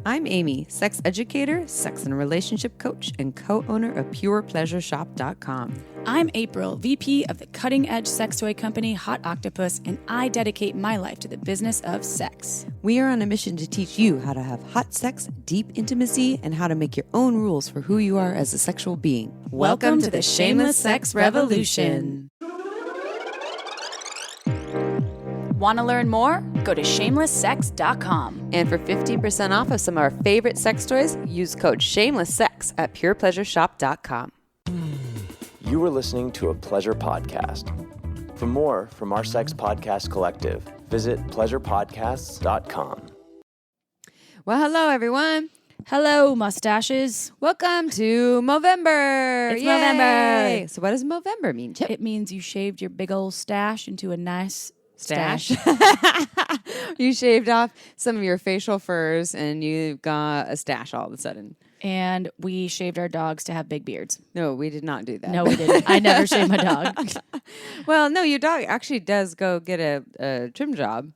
I'm Amy, sex educator, sex and relationship coach, and co-owner of PurePleasureShop.com. I'm April, VP of the cutting-edge sex toy company Hot Octopus, and I dedicate my life to the business of sex. We are on a mission to teach you how to have hot sex, deep intimacy, and how to make your own rules for who you are as a sexual being. Welcome to the Shameless Sex Revolution. Want to learn more? Go to shamelesssex.com. And for 15% off of some of our favorite sex toys, use code SHAMELESSSEX at PurePleasureShop.com. You were listening to a pleasure podcast. For more from our sex podcast collective, visit pleasurepodcasts.com. Well, hello, everyone. Hello, mustaches. Welcome to Movember. It's Yay! Movember. So what does Movember mean, Chip? It means you shaved your big old stash into a nice stash. You shaved off some of your facial furs and you got a stash all of a sudden. And we shaved our dogs to have big beards. No, we did not do that. No, we didn't. I never shaved my dog. Well, no, your dog actually does go get a trim job.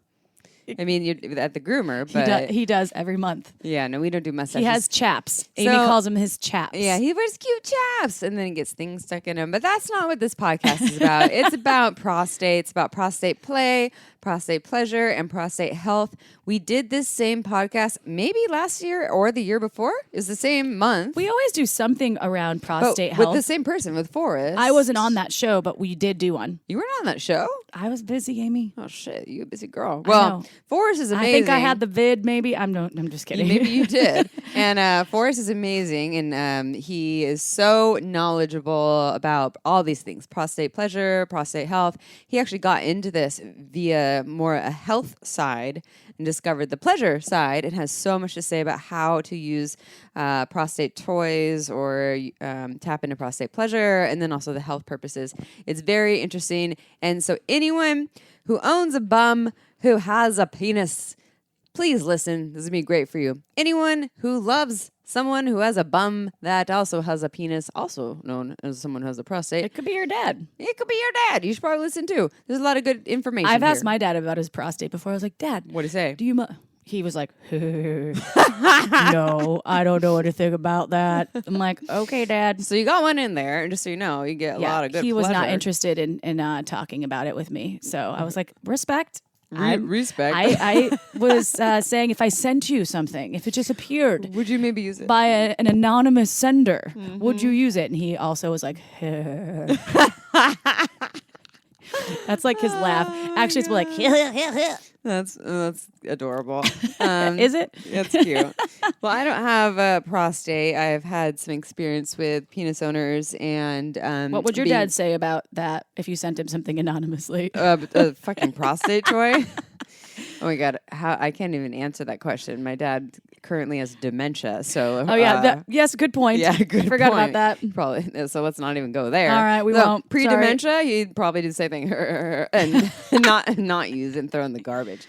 I mean, you're at the groomer, but He does every month. yeah, no, we don't do mustaches. He has chaps. Amy calls him his chaps. Yeah, he wears cute chaps, and then he gets things stuck in him. But that's not what this podcast is about. It's about prostate. It's about prostate play, prostate pleasure, and prostate health. We did this same podcast maybe last year or the year before. It's the same month. We always do something around prostate with health. the same person, with Forrest. I wasn't on that show, but we did do one. You weren't on that show? I was busy, Amy. Oh, shit. You a busy girl. I Well, know. Forrest is amazing. I think I had the vid, maybe. I'm just kidding. Maybe you did. And Forrest is amazing. And he is so knowledgeable about all these things, prostate pleasure, prostate health. He actually got into this via more a health side and discovered the pleasure side and has so much to say about how to use prostate toys or tap into prostate pleasure and then also the health purposes. It's very interesting. And so anyone who owns a bum who has a penis, please listen. This is going to be great for you. Anyone who loves someone who has a bum that also has a penis, also known as someone who has a prostate. It could be your dad. It could be your dad. You should probably listen too. There's a lot of good information I've asked here. my dad about his prostate before. I was like, Dad, What'd he say? do you He was like, no, I don't know anything about that. I'm like, okay, Dad. So you got one in there, and just so you know, you get a lot of good he was not pleasure. interested in talking about it with me. So I was like, respect. Respect. I was saying if I sent you something, if it just appeared Would you maybe use it? by an anonymous sender, would you use it? And he also was like, that's like his laugh. Actually, it's more like, That's adorable. is it? That's cute. Well, I don't have a prostate. I've had some experience with penis owners and What would your dad say about that if you sent him something anonymously? a fucking prostate toy? Oh my God, I can't even answer that question. My dad currently has dementia, so Oh yeah, yes, good point. yeah, good I forgot point. about that. Probably. So let's not even go there. All right, we won't. Pre-dementia, he'd probably do the same thing and not use it and throw in the garbage.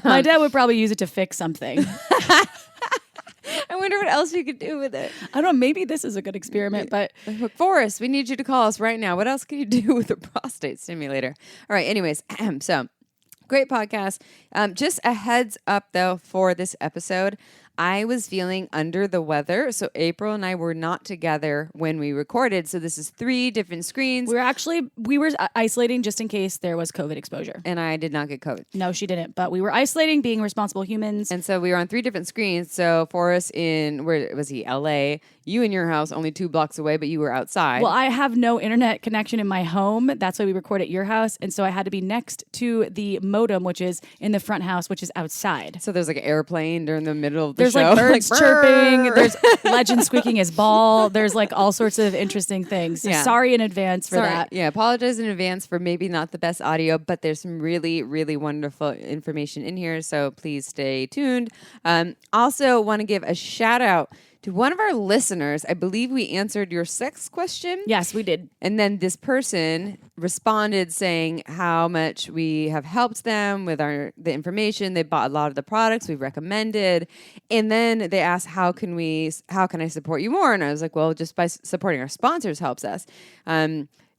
My dad would probably use it to fix something. I wonder what else you could do with it. I don't know. Maybe this is a good experiment, but Forrest, we need you to call us right now. What else can you do with a prostate stimulator? All right. Anyways, so great podcast. Just a heads up, though, for this episode. I was feeling under the weather, so April and I were not together when we recorded. So this is 3 different screens. we were isolating just in case there was COVID exposure. And I did not get COVID. No, she didn't. But we were isolating, being responsible humans. And so we were on 3 different screens. So Forrest where was he? LA. You in your house, only 2 blocks away, but you were outside. Well, I have no internet connection in my home. That's why we record at your house. And so I had to be next to the modem, which is in the front house, which is outside. So there's like an airplane during the middle of the There's show. like birds Like, chirping. brrr. There's Legend squeaking his ball. There's like all sorts of interesting things. So Yeah. sorry in advance for that. Yeah, apologize in advance for maybe not the best audio, but there's some really, really wonderful information in here. So please stay tuned. Also want to give a shout out to one of our listeners. I believe we answered your sex question. Yes, we did. And then this person responded saying how much we have helped them with the information. They bought a lot of the products we recommended. And then they asked, how can I support you more? And I was like, well, just by supporting our sponsors helps us.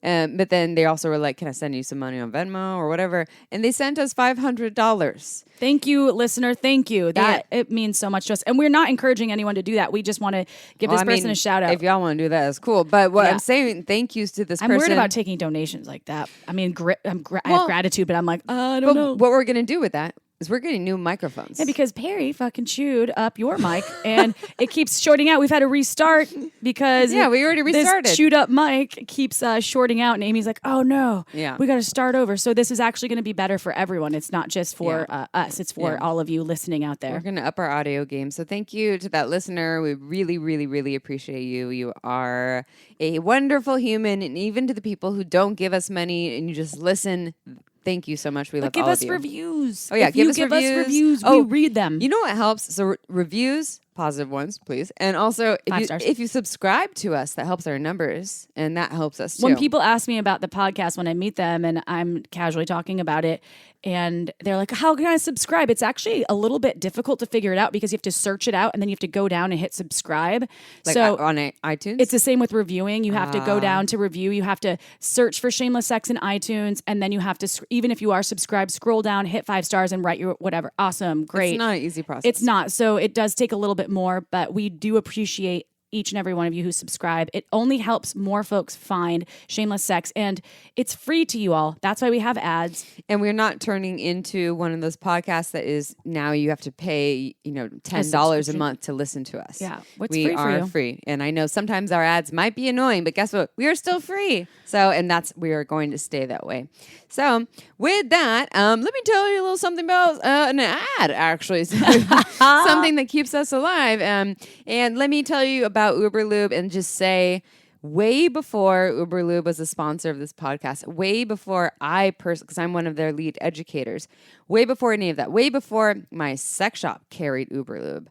But then they also were like, can I send you some money on Venmo or whatever? And they sent us $500. Thank you, listener. Thank you. That it means so much to us. And we're not encouraging anyone to do that. We just want to give this person a shout out. If y'all want to do that, it's cool. But what I'm saying, thank yous to this person. I'm worried about taking donations like that. I mean, I have gratitude, but I'm like, I don't know. What we're going to do with that is we're getting new microphones. Yeah, because Perry fucking chewed up your mic and it keeps shorting out. We've had to restart because we already restarted. This chewed up mic keeps shorting out, and Amy's like, "Oh no, we got to start over." So this is actually going to be better for everyone. It's not just for us; it's for all of you listening out there. We're going to up our audio game. So thank you to that listener. We really, really, really appreciate you. You are a wonderful human, and even to the people who don't give us money and you just listen. Thank you so much. We love all of you. Give us reviews. Oh, yeah. If you give us reviews, we read them. You know what helps? So reviews, positive ones, please. And also, if you subscribe to us, that helps our numbers. And that helps us, too. When people ask me about the podcast, when I meet them and I'm casually talking about it, and they're like, how can I subscribe? It's actually a little bit difficult to figure it out because you have to search it out and then you have to go down and hit subscribe. Like so on iTunes? It's the same with reviewing. You have to go down to review. You have to search for Shameless Sex in iTunes. And then you have to, even if you are subscribed, scroll down, hit 5 stars and write your whatever. Awesome. Great. It's not an easy process. It's not. So it does take a little bit more, but we do appreciate each and every one of you who subscribe. It only helps more folks find Shameless Sex, and it's free to you all. That's why we have ads. And we're not turning into one of those podcasts that is now you have to pay, $10 a month to listen to us. Yeah, what's we free for are you? free. And I know sometimes our ads might be annoying, but guess what? We are still free. So, and we are going to stay that way. So with that, let me tell you a little something about an ad, actually. Something that keeps us alive. And let me tell you about Uberlube and just say, way before Uberlube was a sponsor of this podcast, way before because I'm one of their lead educators, way before any of that, way before my sex shop carried Uberlube.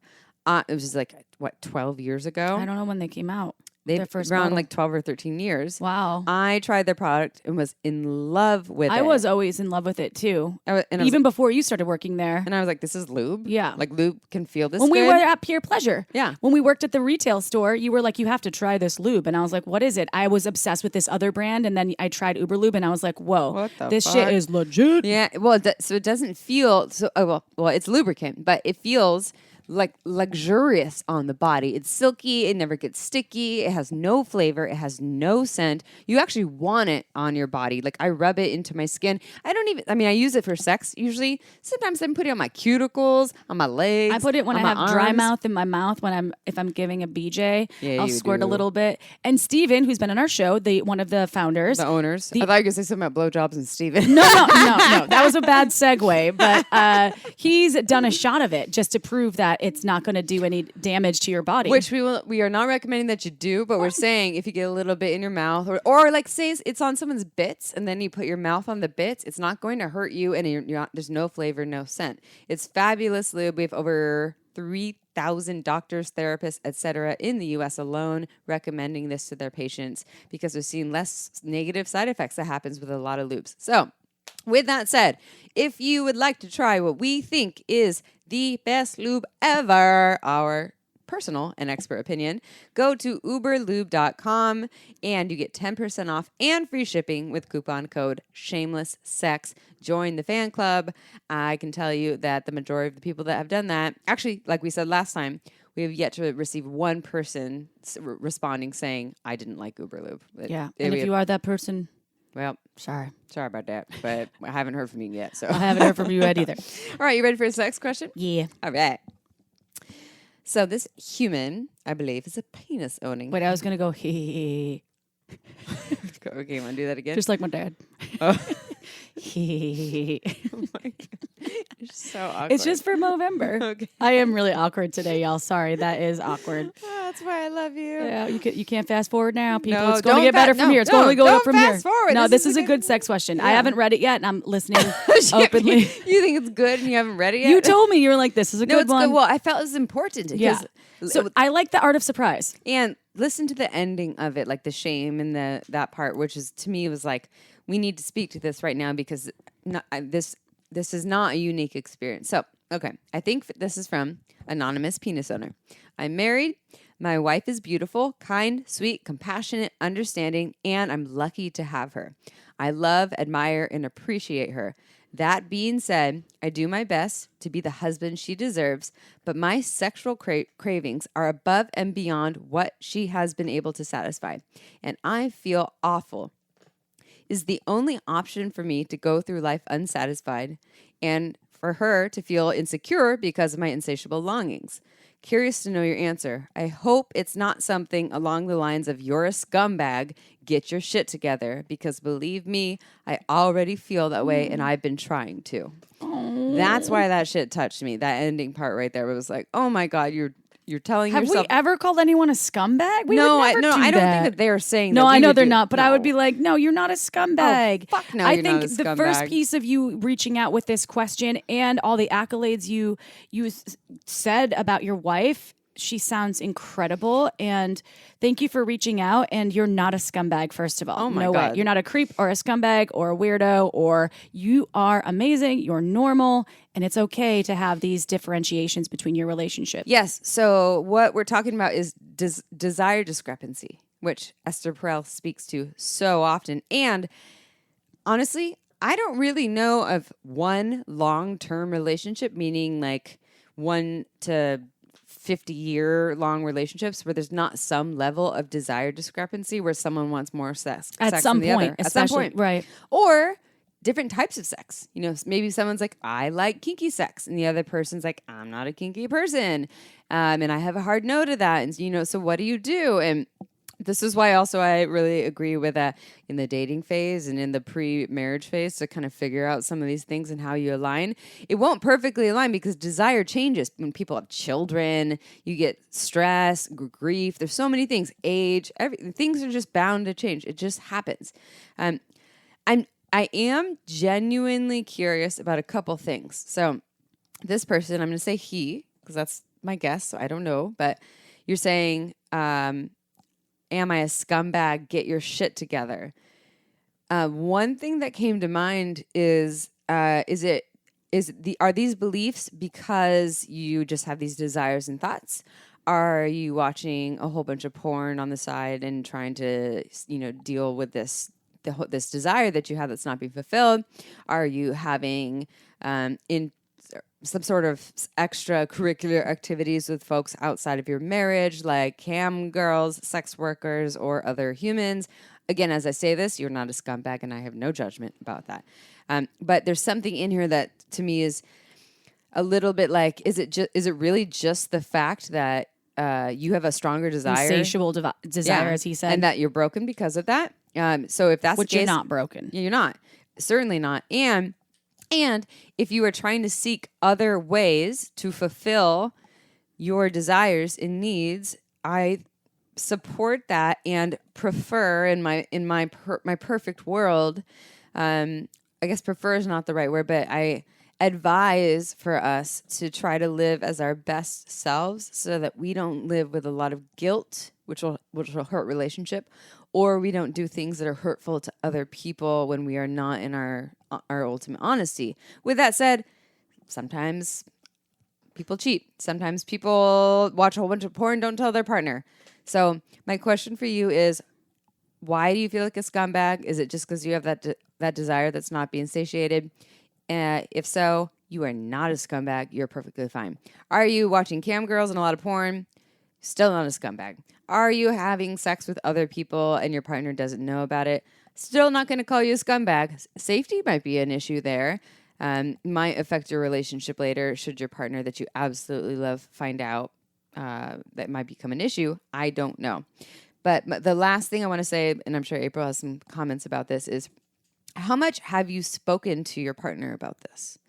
It was like, 12 years ago? I don't know when they came out. They've around like 12 or 13 years. Wow. I tried their product and was in love with it. I was always in love with it too. Even before you started working there. And I was like, this is lube? Yeah. Like lube can feel this When good? we were at Pure Pleasure. Yeah. When we worked at the retail store, you were like, you have to try this lube. And I was like, what is it? I was obsessed with this other brand. And then I tried Uberlube and I was like, whoa, this shit is legit. Yeah. Well, so it doesn't feel so. Well, it's lubricant, but it feels like luxurious on the body. It's silky. It never gets sticky. It has no flavor. It has no scent. You actually want it on your body. Like I rub it into my skin. I use it for sex usually. Sometimes I'm putting it on my cuticles, on my legs. I put it when I have dry mouth in my mouth if I'm giving a BJ. Yeah, I'll squirt a little bit. And Steven, who's been on our show, one of the founders. The owners. I thought you were going to say something about blowjobs and Steven. No. That was a bad segue. But he's done a shot of it just to prove that it's not going to do any damage to your body. Which we are not recommending that you do, but we're saying if you get a little bit in your mouth or like say it's on someone's bits and then you put your mouth on the bits, it's not going to hurt you and there's no flavor, no scent. It's fabulous lube. We have over 3,000 doctors, therapists, etc. in the U.S. alone recommending this to their patients because we've seen less negative side effects that happens with a lot of lubes. So with that said, if you would like to try what we think is the best lube ever, our personal and expert opinion, go to uberlube.com and you get 10% off and free shipping with coupon code SHAMELESSSEX. Join the fan club. I can tell you that the majority of the people that have done that, actually, like we said last time, we have yet to receive one person responding saying, I didn't like Uberlube. Yeah, and if you are that person... Well, sorry about that, but I haven't heard from you yet. So I haven't heard from you yet either. All right, you ready for his next question? Yeah. All right. So this human, I believe, is a penis owning. Wait, I was gonna go hee. Okay, you want to do that again? Just like my dad. Oh. Hee. Oh my God. You're so awkward. It's just for Movember. Okay. I am really awkward today, y'all. Sorry, that is awkward. Oh, that's why I love you. Yeah, you can't fast forward now, people. No, it's going to get better from here. It's only going up from here. Forward. No, this is a good sex question. Yeah. I haven't read it yet, and I'm listening openly. You think it's good, and you haven't read it yet? You told me you were like, "This is a good one." Good. Well, I felt it was important. Yeah. So I like the art of surprise. And listen to the ending of it, like the shame and that part, which is to me was like, we need to speak to this right now because this is not a unique experience. So, okay, I think this is from Anonymous Penis Owner. I'm married. My wife is beautiful, kind, sweet, compassionate, understanding, and I'm lucky to have her. I love, admire, and appreciate her. That being said, I do my best to be the husband she deserves, but my sexual cravings are above and beyond what she has been able to satisfy, and I feel awful. Is the only option for me to go through life unsatisfied and for her to feel insecure because of my insatiable longings. Curious to know your answer. I hope it's not something along the lines of "you're a scumbag, get your shit together," because believe me, I already feel that way and I've been trying to. That's why that shit touched me. That ending part right there was like, oh my God, you're telling Have yourself. we ever called anyone a scumbag? We No, would never do I don't that. think that they're saying No, that. I we know would they're do- not, but I would no. be like, no, you're not a scumbag. Oh, fuck no, I you're think not a the first scumbag. piece of you reaching out with this question and all the accolades you said about your wife, she sounds incredible. And thank you for reaching out. And you're not a scumbag, first of all. Oh my no way. God. You're not a creep or a scumbag or a weirdo, or you are amazing. You're normal. And it's okay to have these differentiations between your relationship. Yes. So what we're talking about is desire discrepancy, which Esther Perel speaks to so often. And honestly, I don't really know of one long-term relationship, meaning like 1 to 50-year long relationships where there's not some level of desire discrepancy where someone wants more sex At some than the point, other. At some especially, point. right. Or different types of sex. You know, maybe someone's like, I like kinky sex. And the other person's like, I'm not a kinky person. And I have a hard no to that. And, you know, so what do you do? And this is why also I really agree with that in the dating phase and in the pre-marriage phase to kind of figure out some of these things and how you align. It won't perfectly align because desire changes when people have children, you get stress, grief. There's so many things, age, things are just bound to change. It just happens. I am genuinely curious about a couple things. So this person, I'm going to say he, because that's my guess, so I don't know, but you're saying, am I a scumbag? Get your shit together. One thing that came to mind is are these beliefs because you just have these desires and thoughts? Are you watching a whole bunch of porn on the side and trying to, you know, deal with this desire that you have that's not being fulfilled? Are you having in some sort of extracurricular activities with folks outside of your marriage, like cam girls, sex workers, or other humans? Again, as I say this, you're not a scumbag, and I have no judgment about that. But there's something in here that to me is a little bit like, is it really just the fact that you have a stronger desire, Insatiable desire, as he said, and that you're broken because of that? So if that's which the case, you're not broken. you're not, certainly not. And if you are trying to seek other ways to fulfill your desires and needs, I support that and prefer in my perfect world. I guess prefer is not the right word, but I advise for us to try to live as our best selves so that we don't live with a lot of guilt, which will hurt relationship, or we don't do things that are hurtful to other people when we are not in our ultimate honesty. With that said, sometimes people cheat. Sometimes people watch a whole bunch of porn, don't tell their partner. So my question for you is, why do you feel like a scumbag? Is it just because you have that desire that's not being satiated? If so, you are not a scumbag. You're perfectly fine. Are you watching cam girls and a lot of porn? Still not a scumbag. Are you having sex with other people and your partner doesn't know about it? Still not going to call you a scumbag. Safety might be an issue there. Might affect your relationship later should your partner that you absolutely love find out. That might become an issue. I don't know. But the last thing I want to say, and I'm sure April has some comments about this, is how much have you spoken to your partner about this?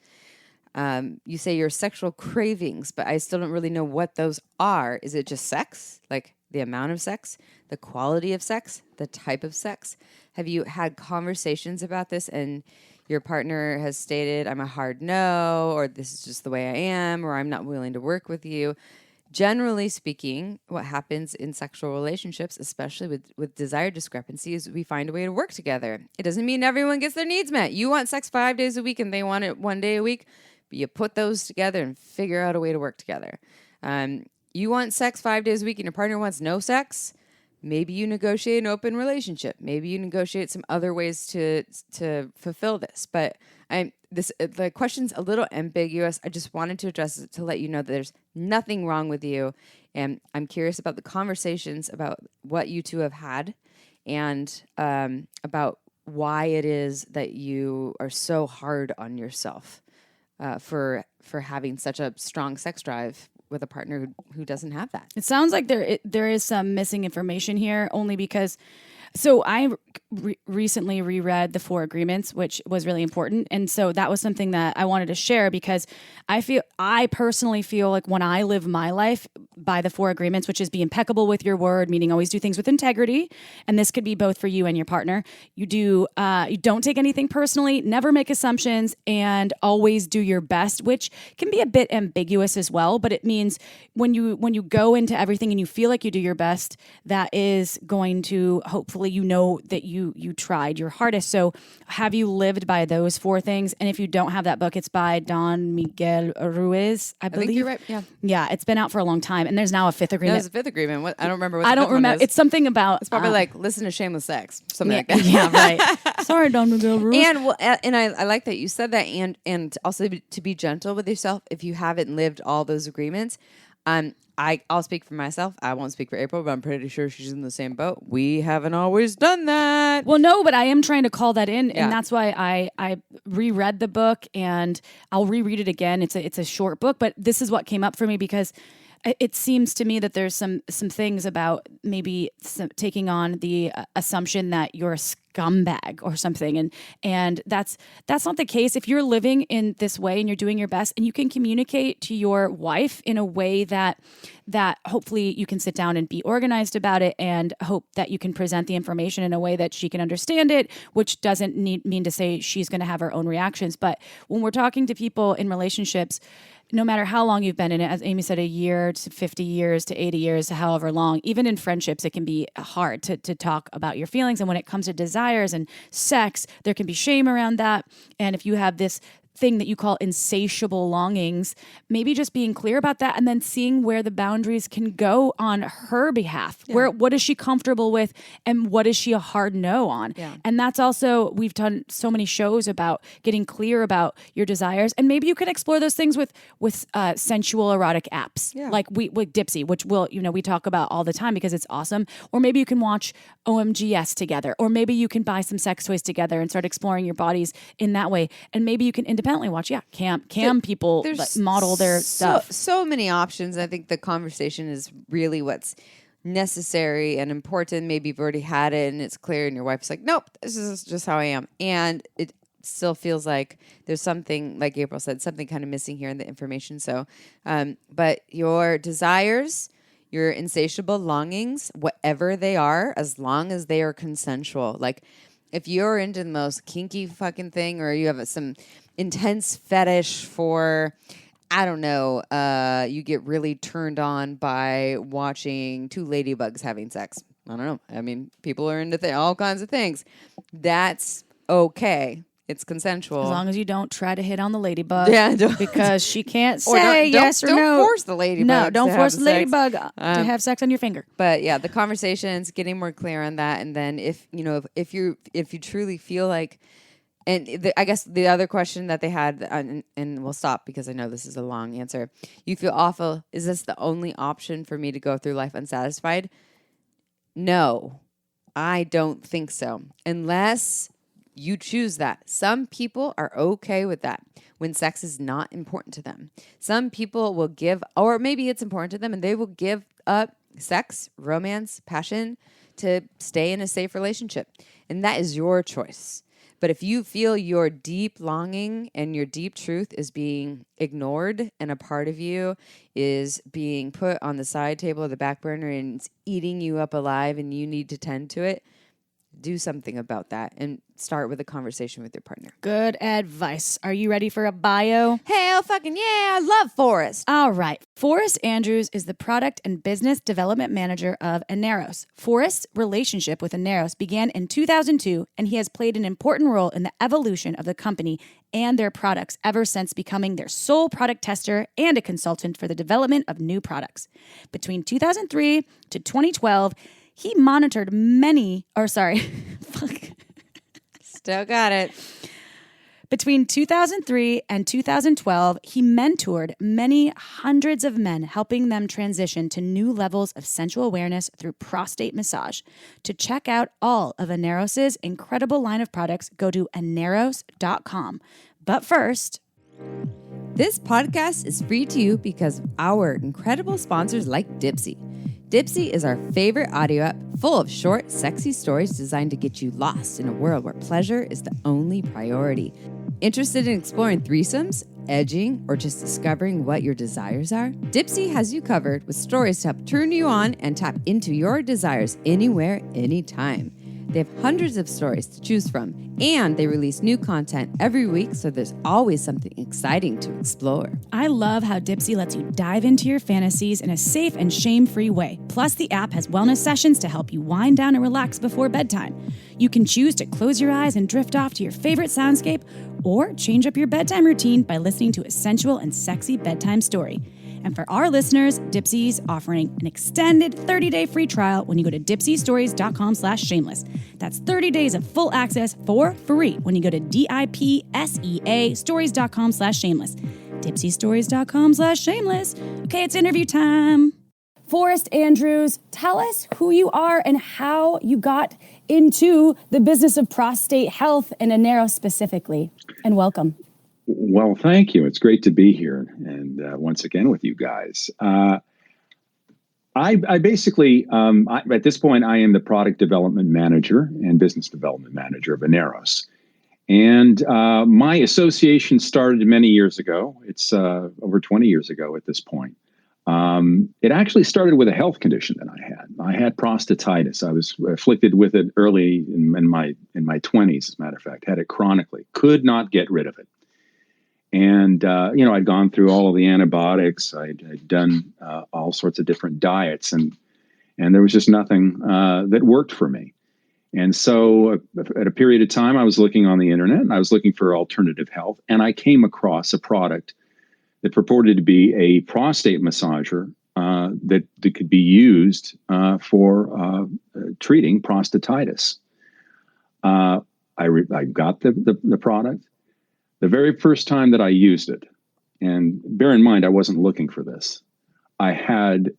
You say your sexual cravings, but I still don't really know what those are. Is it just sex? Like the amount of sex, the quality of sex, the type of sex? Have you had conversations about this and your partner has stated, I'm a hard no, or this is just the way I am, or I'm not willing to work with you? Generally speaking, what happens in sexual relationships, especially with desire discrepancy, is we find a way to work together. It doesn't mean everyone gets their needs met. You want sex 5 days a week and they want it 1 day a week, but you put those together and figure out a way to work together. you want sex 5 days a week and your partner wants no sex, maybe you negotiate an open relationship. Maybe you negotiate some other ways to fulfill this. But the question's a little ambiguous. I just wanted to address it to let you know that there's nothing wrong with you. And I'm curious about the conversations about what you two have had and about why it is that you are so hard on yourself for having such a strong sex drive with a partner who doesn't have that. It sounds like there is some missing information here, only because. So I recently reread the 4 Agreements, which was really important. And so that was something that I wanted to share because I personally feel like when I live my life by the 4 Agreements, which is be impeccable with your word, meaning always do things with integrity. And this could be both for you and your partner. You don't take anything personally, never make assumptions, and always do your best, which can be a bit ambiguous as well. But it means when you go into everything and you feel like you do your best, that is going to hopefully that you tried your hardest. So have you lived by those 4 things? And if you don't have that book, it's by Don Miguel Ruiz, I believe. I think you're right. Yeah. Yeah, it's been out for a long time. And there's now a 5th agreement. There's a 5th agreement. What? I don't remember what I the don't 5th one remember. is. It's something about... It's probably like listen to Shameless Sex. Something like that. Yeah, right. Sorry, Don Miguel Ruiz. And I like that you said that and also to be gentle with yourself if you haven't lived all those agreements. I'll speak for myself. I won't speak for April, but I'm pretty sure she's in the same boat. We haven't always done that. Well, no, but I am trying to call that in, Yeah. and that's why I reread the book, and I'll reread it again. It's a short book, but this is what came up for me because it seems to me that there's some things about maybe taking on the assumption that you're a scumbag or something, and that's not the case. If you're living in this way and you're doing your best, and you can communicate to your wife in a way that hopefully you can sit down and be organized about it, and hope that you can present the information in a way that she can understand it, which doesn't mean to say she's going to have her own reactions. But when we're talking to people in relationships, no matter how long you've been in it, as Amy said, a year to 50 years to 80 years to however long, even in friendships, it can be hard to talk about your feelings. And when it comes to desires and sex, there can be shame around that. And if you have this thing that you call insatiable longings, maybe just being clear about that and then seeing where the boundaries can go on her behalf. Yeah. What is she comfortable with and what is she a hard no on? Yeah. And that's also, we've done so many shows about getting clear about your desires, and maybe you can explore those things with sensual erotic apps, like Dipsy, which we talk about all the time because it's awesome. Or maybe you can watch OMGS together, or maybe you can buy some sex toys together and start exploring your bodies in that way. And maybe you can independently watch cam people model their stuff. So many options. I think the conversation is really what's necessary and important. Maybe you've already had it and it's clear, and your wife's like, nope, this is just how I am, and it still feels like there's something, like April said, something kind of missing here in the information. So but your desires, your insatiable longings, whatever they are, as long as they are consensual, like if you're into the most kinky fucking thing, or you have some intense fetish for, I don't know, you get really turned on by watching 2 ladybugs having sex. I don't know. I mean, people are into all kinds of things. That's okay. It's consensual. As long as you don't try to hit on the ladybug. Yeah, because she can't say yes or no. Don't force the ladybug. No, don't force the ladybug to have sex on your finger. But yeah, the conversations, getting more clear on that, and then if you truly feel like, and I guess the other question that they had, and we'll stop because I know this is a long answer. You feel awful. Is this the only option for me to go through life unsatisfied? No, I don't think so. Unless you choose that. Some people are okay with that when sex is not important to them. Some people will give, or maybe it's important to them, and they will give up sex, romance, passion to stay in a safe relationship. And that is your choice. But if you feel your deep longing and your deep truth is being ignored, and a part of you is being put on the side table or the back burner and it's eating you up alive, and you need to tend to it, do something about that and start with a conversation with your partner. Good advice. Are you ready for a bio? Hell fucking yeah, I love Forrest. All right. Forrest Andrews is the product and business development manager of Aneros. Forrest's relationship with Aneros began in 2002, and he has played an important role in the evolution of the company and their products ever since becoming their sole product tester and a consultant for the development of new products. Between 2003 to 2012, he monitored Still got it. Between 2003 and 2012, he mentored many hundreds of men, helping them transition to new levels of sensual awareness through prostate massage. To check out all of Aneros' incredible line of products, go to aneros.com. But first, this podcast is free to you because of our incredible sponsors like Dipsea. Dipsea is our favorite audio app full of short, sexy stories designed to get you lost in a world where pleasure is the only priority. Interested in exploring threesomes, edging, or just discovering what your desires are? Dipsea has you covered with stories to help turn you on and tap into your desires anywhere, anytime. They have hundreds of stories to choose from, and they release new content every week, so there's always something exciting to explore. I love how Dipsea lets you dive into your fantasies in a safe and shame-free way. Plus, the app has wellness sessions to help you wind down and relax before bedtime. You can choose to close your eyes and drift off to your favorite soundscape, or change up your bedtime routine by listening to a sensual and sexy bedtime story. And for our listeners, Dipsea's offering an extended 30-day free trial when you go to dipseastories.com/shameless. That's 30 days of full access for free when you go to DIPSEA stories.com/shameless. Dipseastories.com/shameless. Okay, it's interview time. Forrest Andrews, tell us who you are and how you got into the business of prostate health and Aneros specifically. And welcome. Well, thank you. It's great to be here and once again with you guys. I basically, at this point, I am the product development manager and business development manager of Ineros. And my association started many years ago. It's over 20 years ago at this point. It actually started with a health condition that I had. I had prostatitis. I was afflicted with it early in my 20s, as a matter of fact. Had it chronically. Could not get rid of it. And, I'd gone through all of the antibiotics. I'd done all sorts of different diets, and there was just nothing that worked for me. And so at a period of time, I was looking on the internet, and I was looking for alternative health, and I came across a product that purported to be a prostate massager that could be used for treating prostatitis. I got the product. The very first time that I used it, and bear in mind, I wasn't looking for this, I had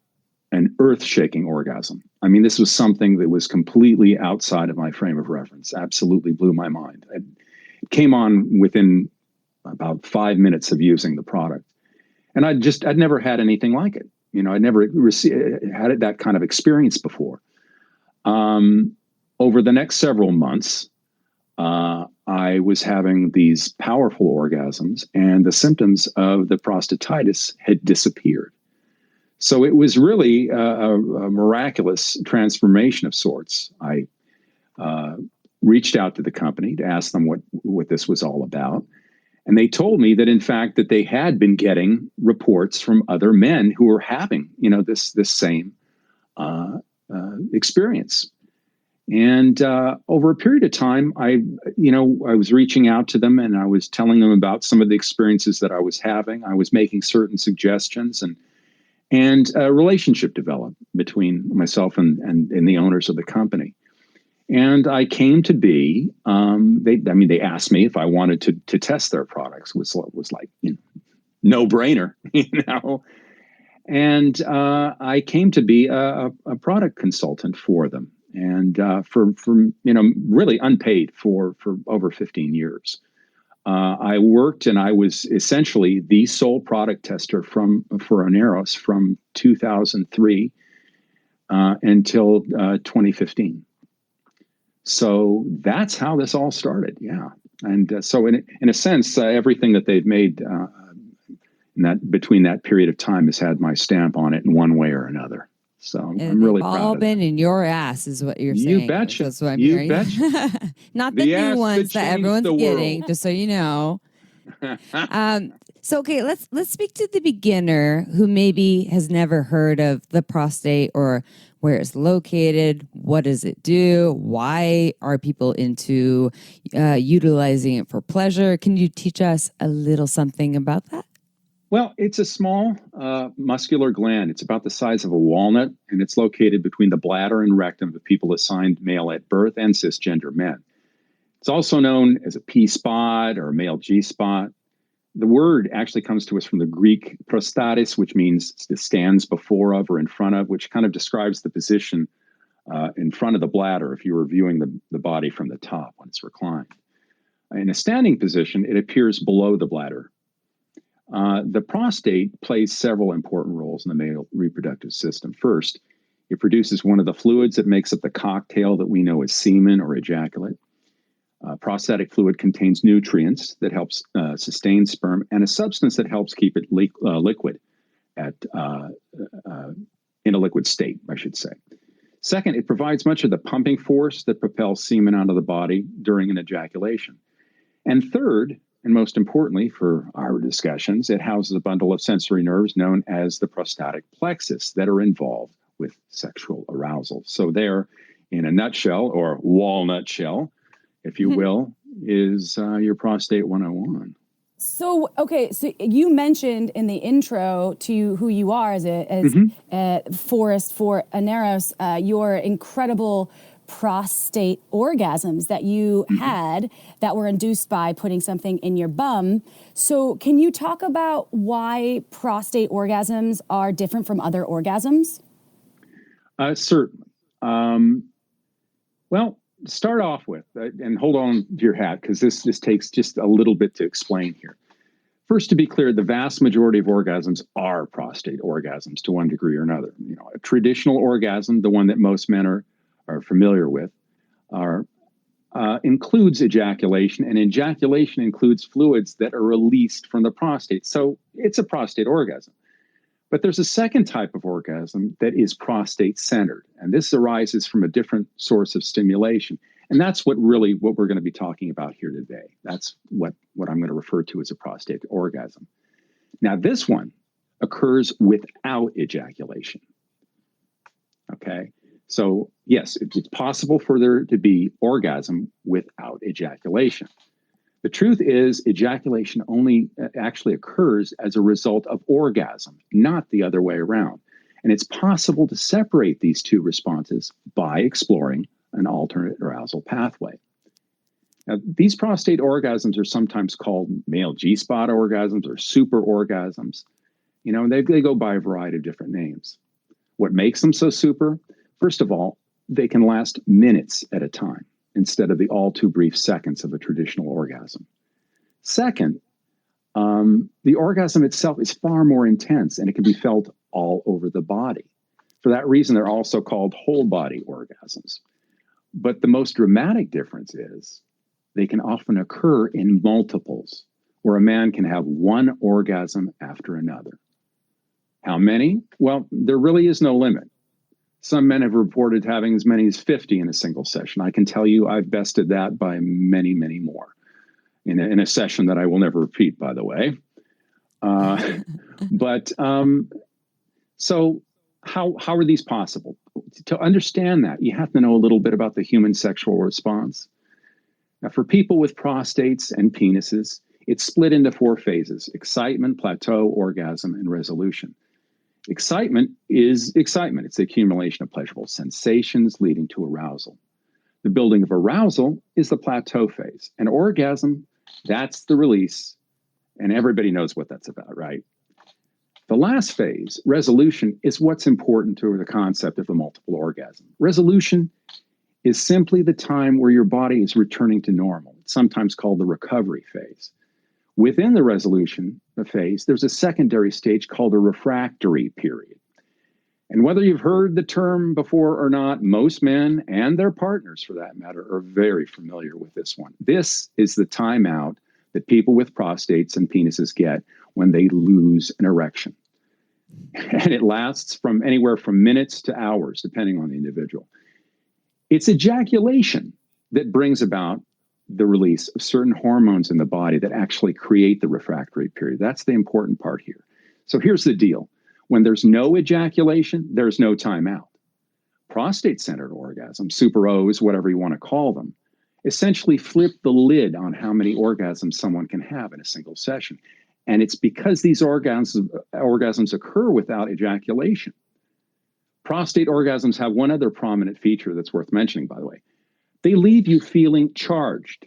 an earth-shaking orgasm. I mean, this was something that was completely outside of my frame of reference, absolutely blew my mind. It came on within about 5 minutes of using the product. And I'd never had anything like it. I'd never had that kind of experience before. Over the next several months, I was having these powerful orgasms, and the symptoms of the prostatitis had disappeared. So it was really a miraculous transformation of sorts. I reached out to the company to ask them what this was all about. And they told me that, in fact, that they had been getting reports from other men who were having, this same experience. And over a period of time, I was reaching out to them, and I was telling them about some of the experiences that I was having. I was making certain suggestions, and a relationship developed between myself and the owners of the company. And I came to be, they asked me if I wanted to test their products. It was like, no brainer, And I came to be a product consultant for them. And for really unpaid for over 15 years. I worked, and I was essentially the sole product tester for Aneros from 2003 until 2015 So that's how this all started. Yeah. And so in a sense, everything that they've made between that period of time has had my stamp on it in one way or another. So And I'm really they've proud all of been that. in your ass, is what you're You saying. betcha. That's what I'm You hearing. betcha. Not the The new ass ones that that changed everyone's the getting, world. just so you know. So okay, let's speak to the beginner who maybe has never heard of the prostate or where it's located. What does it do? Why are people into utilizing it for pleasure? Can you teach us a little something about that? Well, it's a small muscular gland. It's about the size of a walnut, and it's located between the bladder and rectum of people assigned male at birth and cisgender men. It's also known as a P spot or a male G spot. The word actually comes to us from the Greek prostatis, which means it stands before of or in front of, which kind of describes the position in front of the bladder if you were viewing the body from the top when it's reclined. In a standing position, it appears below the bladder. The prostate plays several important roles in the male reproductive system. First, it produces one of the fluids that makes up the cocktail that we know as semen or ejaculate. Prostatic fluid contains nutrients that helps sustain sperm and a substance that helps keep it liquid in a liquid state, I should say. Second, it provides much of the pumping force that propels semen out of the body during an ejaculation. And third, and most importantly for our discussions, it houses a bundle of sensory nerves known as the prostatic plexus that are involved with sexual arousal. So there, in a nutshell, or walnut shell, if you will, is your prostate 101. So, okay, so you mentioned in the intro to who you are as Forrest for Aneros, your incredible prostate orgasms that you had that were induced by putting something in your bum. So can you talk about why prostate orgasms are different from other orgasms? Certainly. Well, start off with, and hold on to your hat, because this takes just a little bit to explain here. First, to be clear, the vast majority of orgasms are prostate orgasms to one degree or another. You know, a traditional orgasm, the one that most men are familiar with, includes ejaculation, and ejaculation includes fluids that are released from the prostate. So it's a prostate orgasm. But there's a second type of orgasm that is prostate-centered, and this arises from a different source of stimulation. And that's what we're going to be talking about here today. That's what I'm going to refer to as a prostate orgasm. Now, this one occurs without ejaculation. Okay? So, yes, it's possible for there to be orgasm without ejaculation. The truth is, ejaculation only actually occurs as a result of orgasm, not the other way around. And it's possible to separate these two responses by exploring an alternate arousal pathway. Now, these prostate orgasms are sometimes called male G-spot orgasms or super orgasms. You know, they go by a variety of different names. What makes them so super? First of all, they can last minutes at a time, instead of the all too brief seconds of a traditional orgasm. Second, the orgasm itself is far more intense and it can be felt all over the body. For that reason, they're also called whole body orgasms. But the most dramatic difference is they can often occur in multiples, where a man can have one orgasm after another. How many? Well, there really is no limit. Some men have reported having as many as 50 in a single session. I can tell you I've bested that by many, many more in a session that I will never repeat, by the way. So how are these possible? To understand that, you have to know a little bit about the human sexual response. Now, for people with prostates and penises, it's split into 4 phases: excitement, plateau, orgasm, and resolution. Excitement is excitement. It's the accumulation of pleasurable sensations leading to arousal. The building of arousal is the plateau phase. And orgasm, that's the release. And everybody knows what that's about, right? The last phase, resolution, is what's important to the concept of a multiple orgasm. Resolution is simply the time where your body is returning to normal. It's sometimes called the recovery phase. Within the resolution phase, there's a secondary stage called a refractory period. And whether you've heard the term before or not, most men and their partners, for that matter, are very familiar with this one. This is the timeout that people with prostates and penises get when they lose an erection. and it lasts from anywhere from minutes to hours, depending on the individual. It's ejaculation that brings about the release of certain hormones in the body that actually create the refractory period. That's the important part here. So here's the deal. When there's no ejaculation, there's no timeout. Prostate-centered orgasms, super O's, whatever you want to call them, essentially flip the lid on how many orgasms someone can have in a single session. And it's because these orgasms occur without ejaculation. Prostate orgasms have one other prominent feature that's worth mentioning, by the way. They leave you feeling charged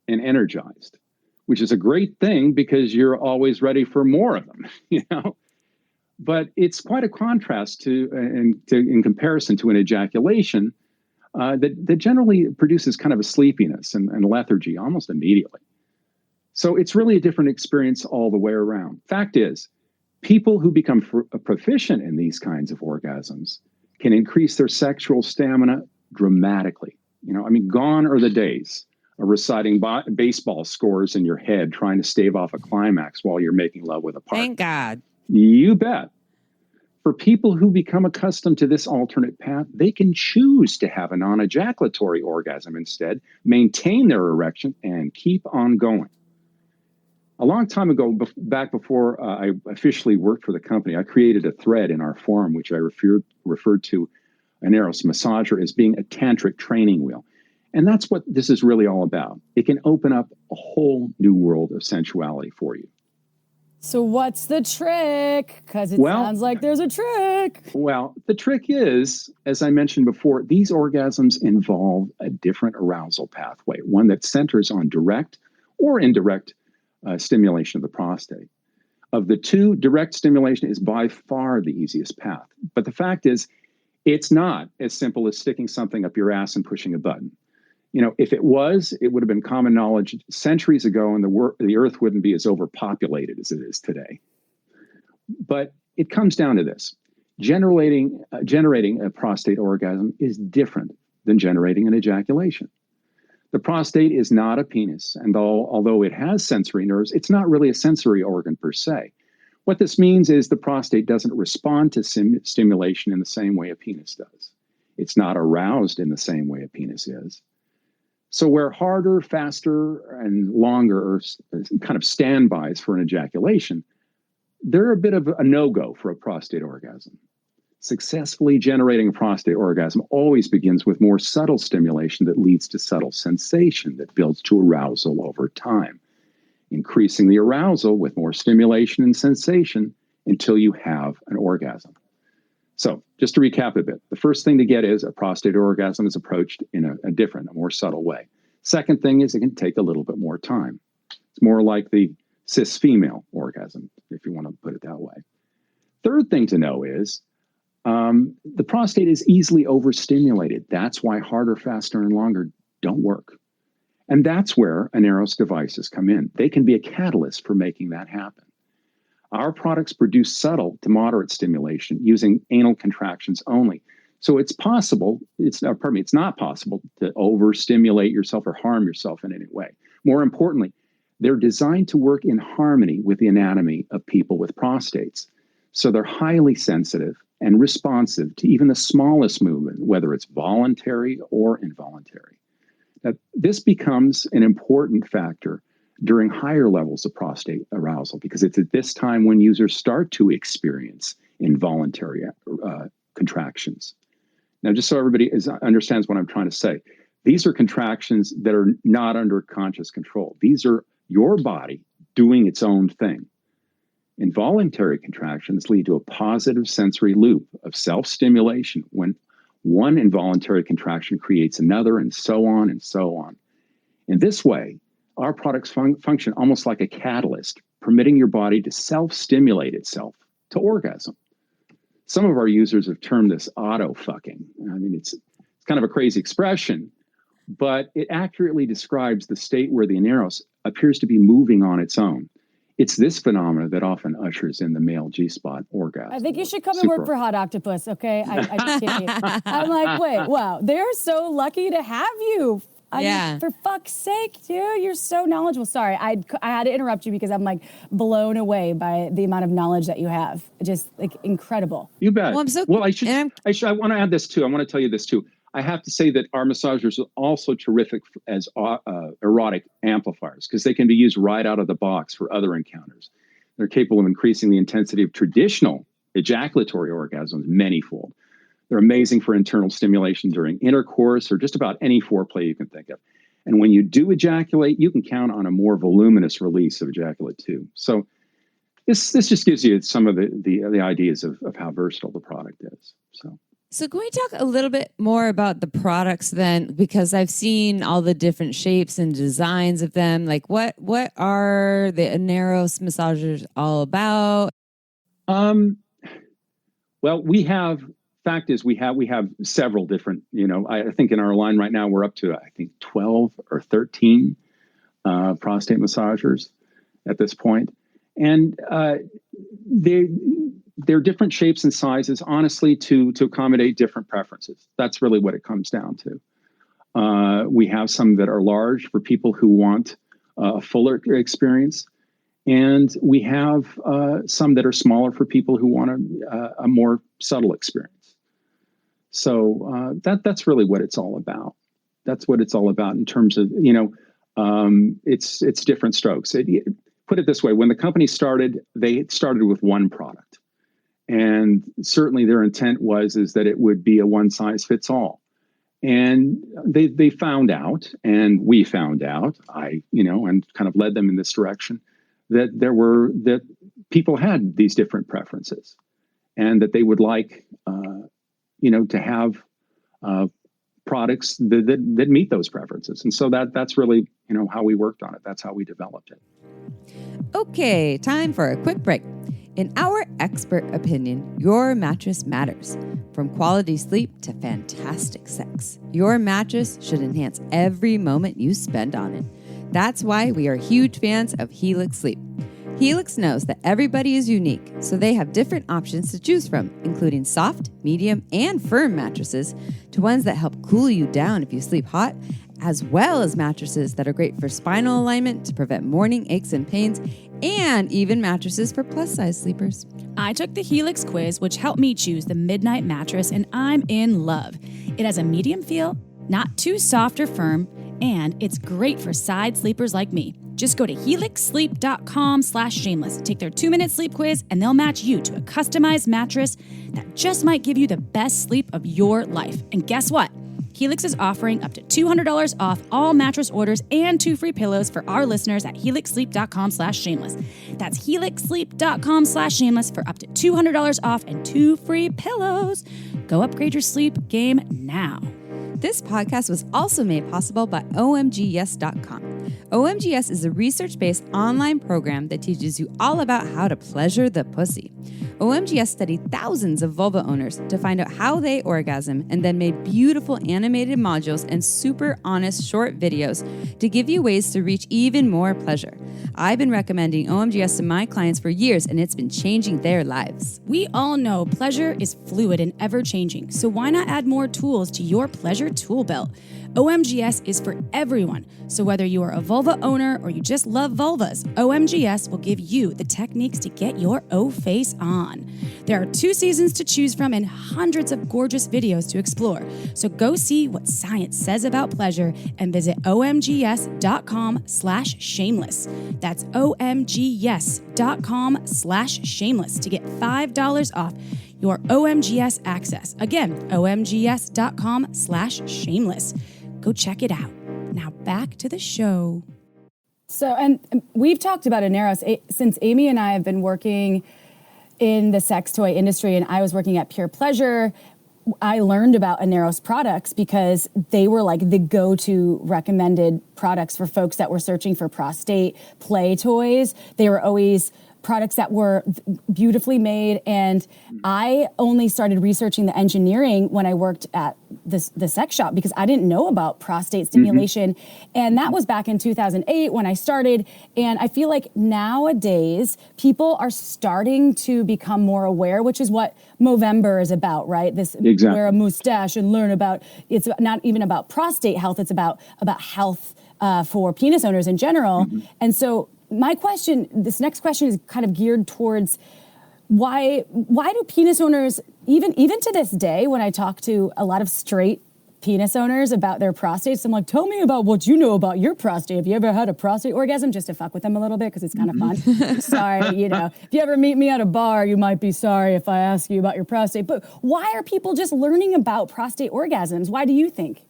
and energized, which is a great thing because you're always ready for more of them, But it's quite a contrast in comparison to an ejaculation that generally produces kind of a sleepiness and lethargy almost immediately. So it's really a different experience all the way around. Fact is, people who become proficient in these kinds of orgasms can increase their sexual stamina dramatically. Gone are the days of reciting baseball scores in your head, trying to stave off a climax while you're making love with a partner. Thank God. You bet. For people who become accustomed to this alternate path, they can choose to have a non-ejaculatory orgasm instead, maintain their erection, and keep on going. A long time ago, back before I officially worked for the company, I created a thread in our forum, which I referred to Aneros massager as being a tantric training wheel. And that's what this is really all about. It can open up a whole new world of sensuality for you. So what's the trick? Because it sounds like there's a trick. Well, the trick is, as I mentioned before, these orgasms involve a different arousal pathway, one that centers on direct or indirect stimulation of the prostate. Of the two, direct stimulation is by far the easiest path. But the fact is, it's not as simple as sticking something up your ass and pushing a button. If it was, it would have been common knowledge centuries ago, and the earth wouldn't be as overpopulated as it is today. But it comes down to this. Generating a prostate orgasm is different than generating an ejaculation. The prostate is not a penis, and although it has sensory nerves, it's not really a sensory organ per se. What this means is the prostate doesn't respond to stimulation in the same way a penis does. It's not aroused in the same way a penis is. So where harder, faster, and longer are kind of standbys for an ejaculation, they're a bit of a no-go for a prostate orgasm. Successfully generating a prostate orgasm always begins with more subtle stimulation that leads to subtle sensation that builds to arousal over time, increasing the arousal with more stimulation and sensation until you have an orgasm. So just to recap a bit, the first thing to get is a prostate orgasm is approached in a more subtle way. Second thing is it can take a little bit more time. It's more like the cis female orgasm, if you want to put it that way. Third thing to know is the prostate is easily overstimulated. That's why harder, faster, and longer don't work. And that's where Aneros devices come in. They can be a catalyst for making that happen. Our products produce subtle to moderate stimulation using anal contractions only. So it's not possible to overstimulate yourself or harm yourself in any way. More importantly, they're designed to work in harmony with the anatomy of people with prostates. So they're highly sensitive and responsive to even the smallest movement, whether it's voluntary or involuntary. Now, this becomes an important factor during higher levels of prostate arousal, because it's at this time when users start to experience involuntary contractions. Now, just so everybody understands what I'm trying to say, these are contractions that are not under conscious control. These are your body doing its own thing. Involuntary contractions lead to a positive sensory loop of self-stimulation when one involuntary contraction creates another, and so on and so on. In this way, our products function almost like a catalyst, permitting your body to self-stimulate itself to orgasm. Some of our users have termed this auto-fucking. I mean, it's kind of a crazy expression, but it accurately describes the state where the Ineros appears to be moving on its own. It's this phenomena that often ushers in the male G-spot orgasm. I think you should come and work for Hot Octopus, okay? I just kidding. I'm like, wait, wow, they're so lucky to have you. Yeah. For fuck's sake, dude, you're so knowledgeable. Sorry, I had to interrupt you because I'm like blown away by the amount of knowledge that you have. Just like incredible. You bet. Well, I'm so. Well, I want to add this too. I want to tell you this too. I have to say that our massagers are also terrific as erotic amplifiers because they can be used right out of the box for other encounters. They're capable of increasing the intensity of traditional ejaculatory orgasms manyfold. They're amazing for internal stimulation during intercourse or just about any foreplay you can think of. And when you do ejaculate, you can count on a more voluminous release of ejaculate too. So this just gives you some of the ideas of how versatile the product is. So can we talk a little bit more about the products then? Because I've seen all the different shapes and designs of them. Like what are the Aneros massagers all about? Well, we have several different, I think in our line right now, we're up to, 12 or 13 prostate massagers at this point. And they're different shapes and sizes, honestly, to accommodate different preferences. That's really what it comes down to. We have some that are large for people who want a fuller experience. And we have some that are smaller for people who want a more subtle experience. So that's really what it's all about. That's what it's all about in terms of, it's different strokes. Put it this way, when the company started, they started with one product. And certainly their intent is that it would be a one size fits all. And they found out, and we found out, and kind of led them in this direction, that people had these different preferences and that they would like, to have products that meet those preferences. And so that's really, how we worked on it. That's how we developed it. Okay, time for a quick break. In our expert opinion, your mattress matters. From quality sleep to fantastic sex, your mattress should enhance every moment you spend on it. That's why we are huge fans of Helix Sleep. Helix knows that everybody is unique, so they have different options to choose from, including soft, medium, and firm mattresses, to ones that help cool you down if you sleep hot, as well as mattresses that are great for spinal alignment to prevent morning aches and pains, and even mattresses for plus-size sleepers. I took the Helix quiz, which helped me choose the Midnight mattress, and I'm in love. It has a medium feel, not too soft or firm, and it's great for side sleepers like me. Just go to helixsleep.com/shameless. Take their 2-minute sleep quiz, and they'll match you to a customized mattress that just might give you the best sleep of your life. And guess what? Helix is offering up to $200 off all mattress orders and 2 free pillows for our listeners at helixsleep.com/shameless. That's helixsleep.com/shameless for up to $200 off and 2 free pillows. Go upgrade your sleep game now. This podcast was also made possible by OMGYes.com. OMGYes is a research-based online program that teaches you all about how to pleasure the pussy. OMGYes studied thousands of vulva owners to find out how they orgasm and then made beautiful animated modules and super honest short videos to give you ways to reach even more pleasure. I've been recommending OMGYes to my clients for years, and it's been changing their lives. We all know pleasure is fluid and ever-changing, so why not add more tools to your pleasure tool belt? OMGYes is for everyone, so whether you are a vulva owner or you just love vulvas, OMGYes will give you the techniques to get your O-face on. There are 2 seasons to choose from and hundreds of gorgeous videos to explore, so go see what science says about pleasure and visit omgyes.com/shameless. That's omgyes.com/shameless to get $5 off your OMGYes access. Again, omgyes.com/shameless. Go check it out. Now back to the show. So, and we've talked about Aneros since Amy and I have been working in the sex toy industry, and I was working at Pure Pleasure. I learned about Aneros products because they were like the go-to recommended products for folks that were searching for prostate play toys. They were always products that were beautifully made. And I only started researching the engineering when I worked at the sex shop, because I didn't know about prostate stimulation. And that was back in 2008 when I started. And I feel like nowadays people are starting to become more aware, which is what Movember is about, right? This wear a mustache and learn about, it's not even about prostate health, it's about health for penis owners in general. And so my question, this next question is kind of geared towards why do penis owners, even to this day, when I talk to a lot of straight penis owners about their prostates, I'm like, tell me about what you know about your prostate. Have you ever had a prostate orgasm? Just to fuck with them a little bit, because it's kind of fun. Sorry, you know, if you ever meet me at a bar, you might be sorry if I ask you about your prostate. But why are people just learning about prostate orgasms? Why do you think?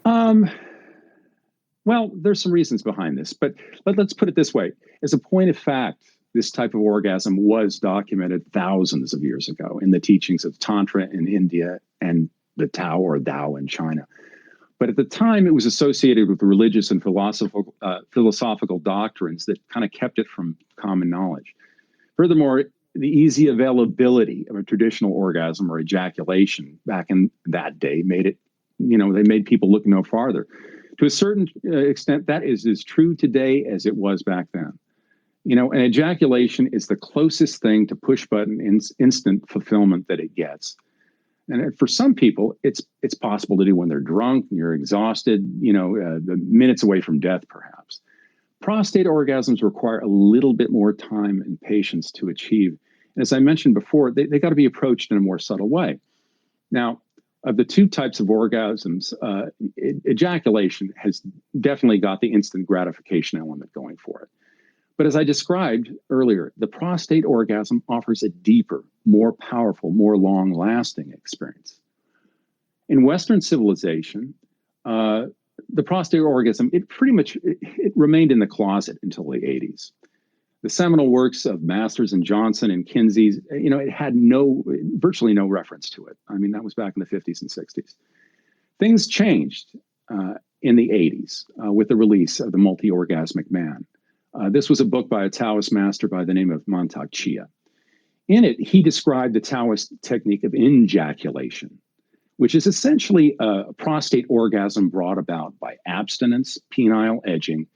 Well, there's some reasons behind this, but let's put it this way. As a point of fact, this type of orgasm was documented thousands of years ago in the teachings of Tantra in India and the Tao or Dao in China. But at the time, it was associated with religious and philosophical doctrines that kind of kept it from common knowledge. Furthermore, the easy availability of a traditional orgasm or ejaculation back in that day made it, they made people look no farther. To a certain extent, that is as true today as it was back then. An ejaculation is the closest thing to push button instant fulfillment that it gets. And for some people, it's possible to do when they're drunk and you're exhausted, the minutes away from death, perhaps. Prostate orgasms require a little bit more time and patience to achieve. And as I mentioned before, they got to be approached in a more subtle way. Now, of the two types of orgasms, ejaculation has definitely got the instant gratification element going for it. But as I described earlier, the prostate orgasm offers a deeper, more powerful, more long-lasting experience. In Western civilization, the prostate orgasm, it remained in the closet until the 80s. The seminal works of Masters and Johnson and Kinsey's, it had virtually no reference to it. I mean, that was back in the 50s and 60s. Things changed in the 80s with the release of the Multi-Orgasmic Man. This was a book by a Taoist master by the name of Mantak Chia. In it, he described the Taoist technique of injaculation, which is essentially a prostate orgasm brought about by abstinence, penile edging,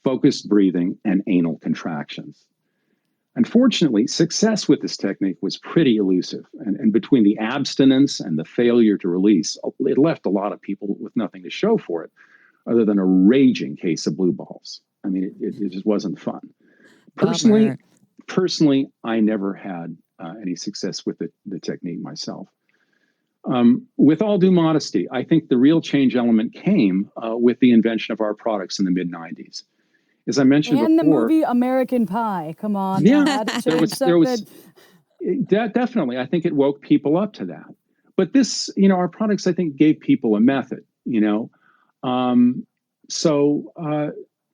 focused breathing, and anal contractions. Unfortunately, success with this technique was pretty elusive. And between the abstinence and the failure to release, it left a lot of people with nothing to show for it other than a raging case of blue balls. I mean, it just wasn't fun. Personally, I never had any success with the technique myself. With all due modesty, I think the real change element came with the invention of our products in the mid-90s. As I mentioned before, and the movie American Pie. Come on, yeah, there was definitely. I think it woke people up to that. But this, our products, I think, gave people a method.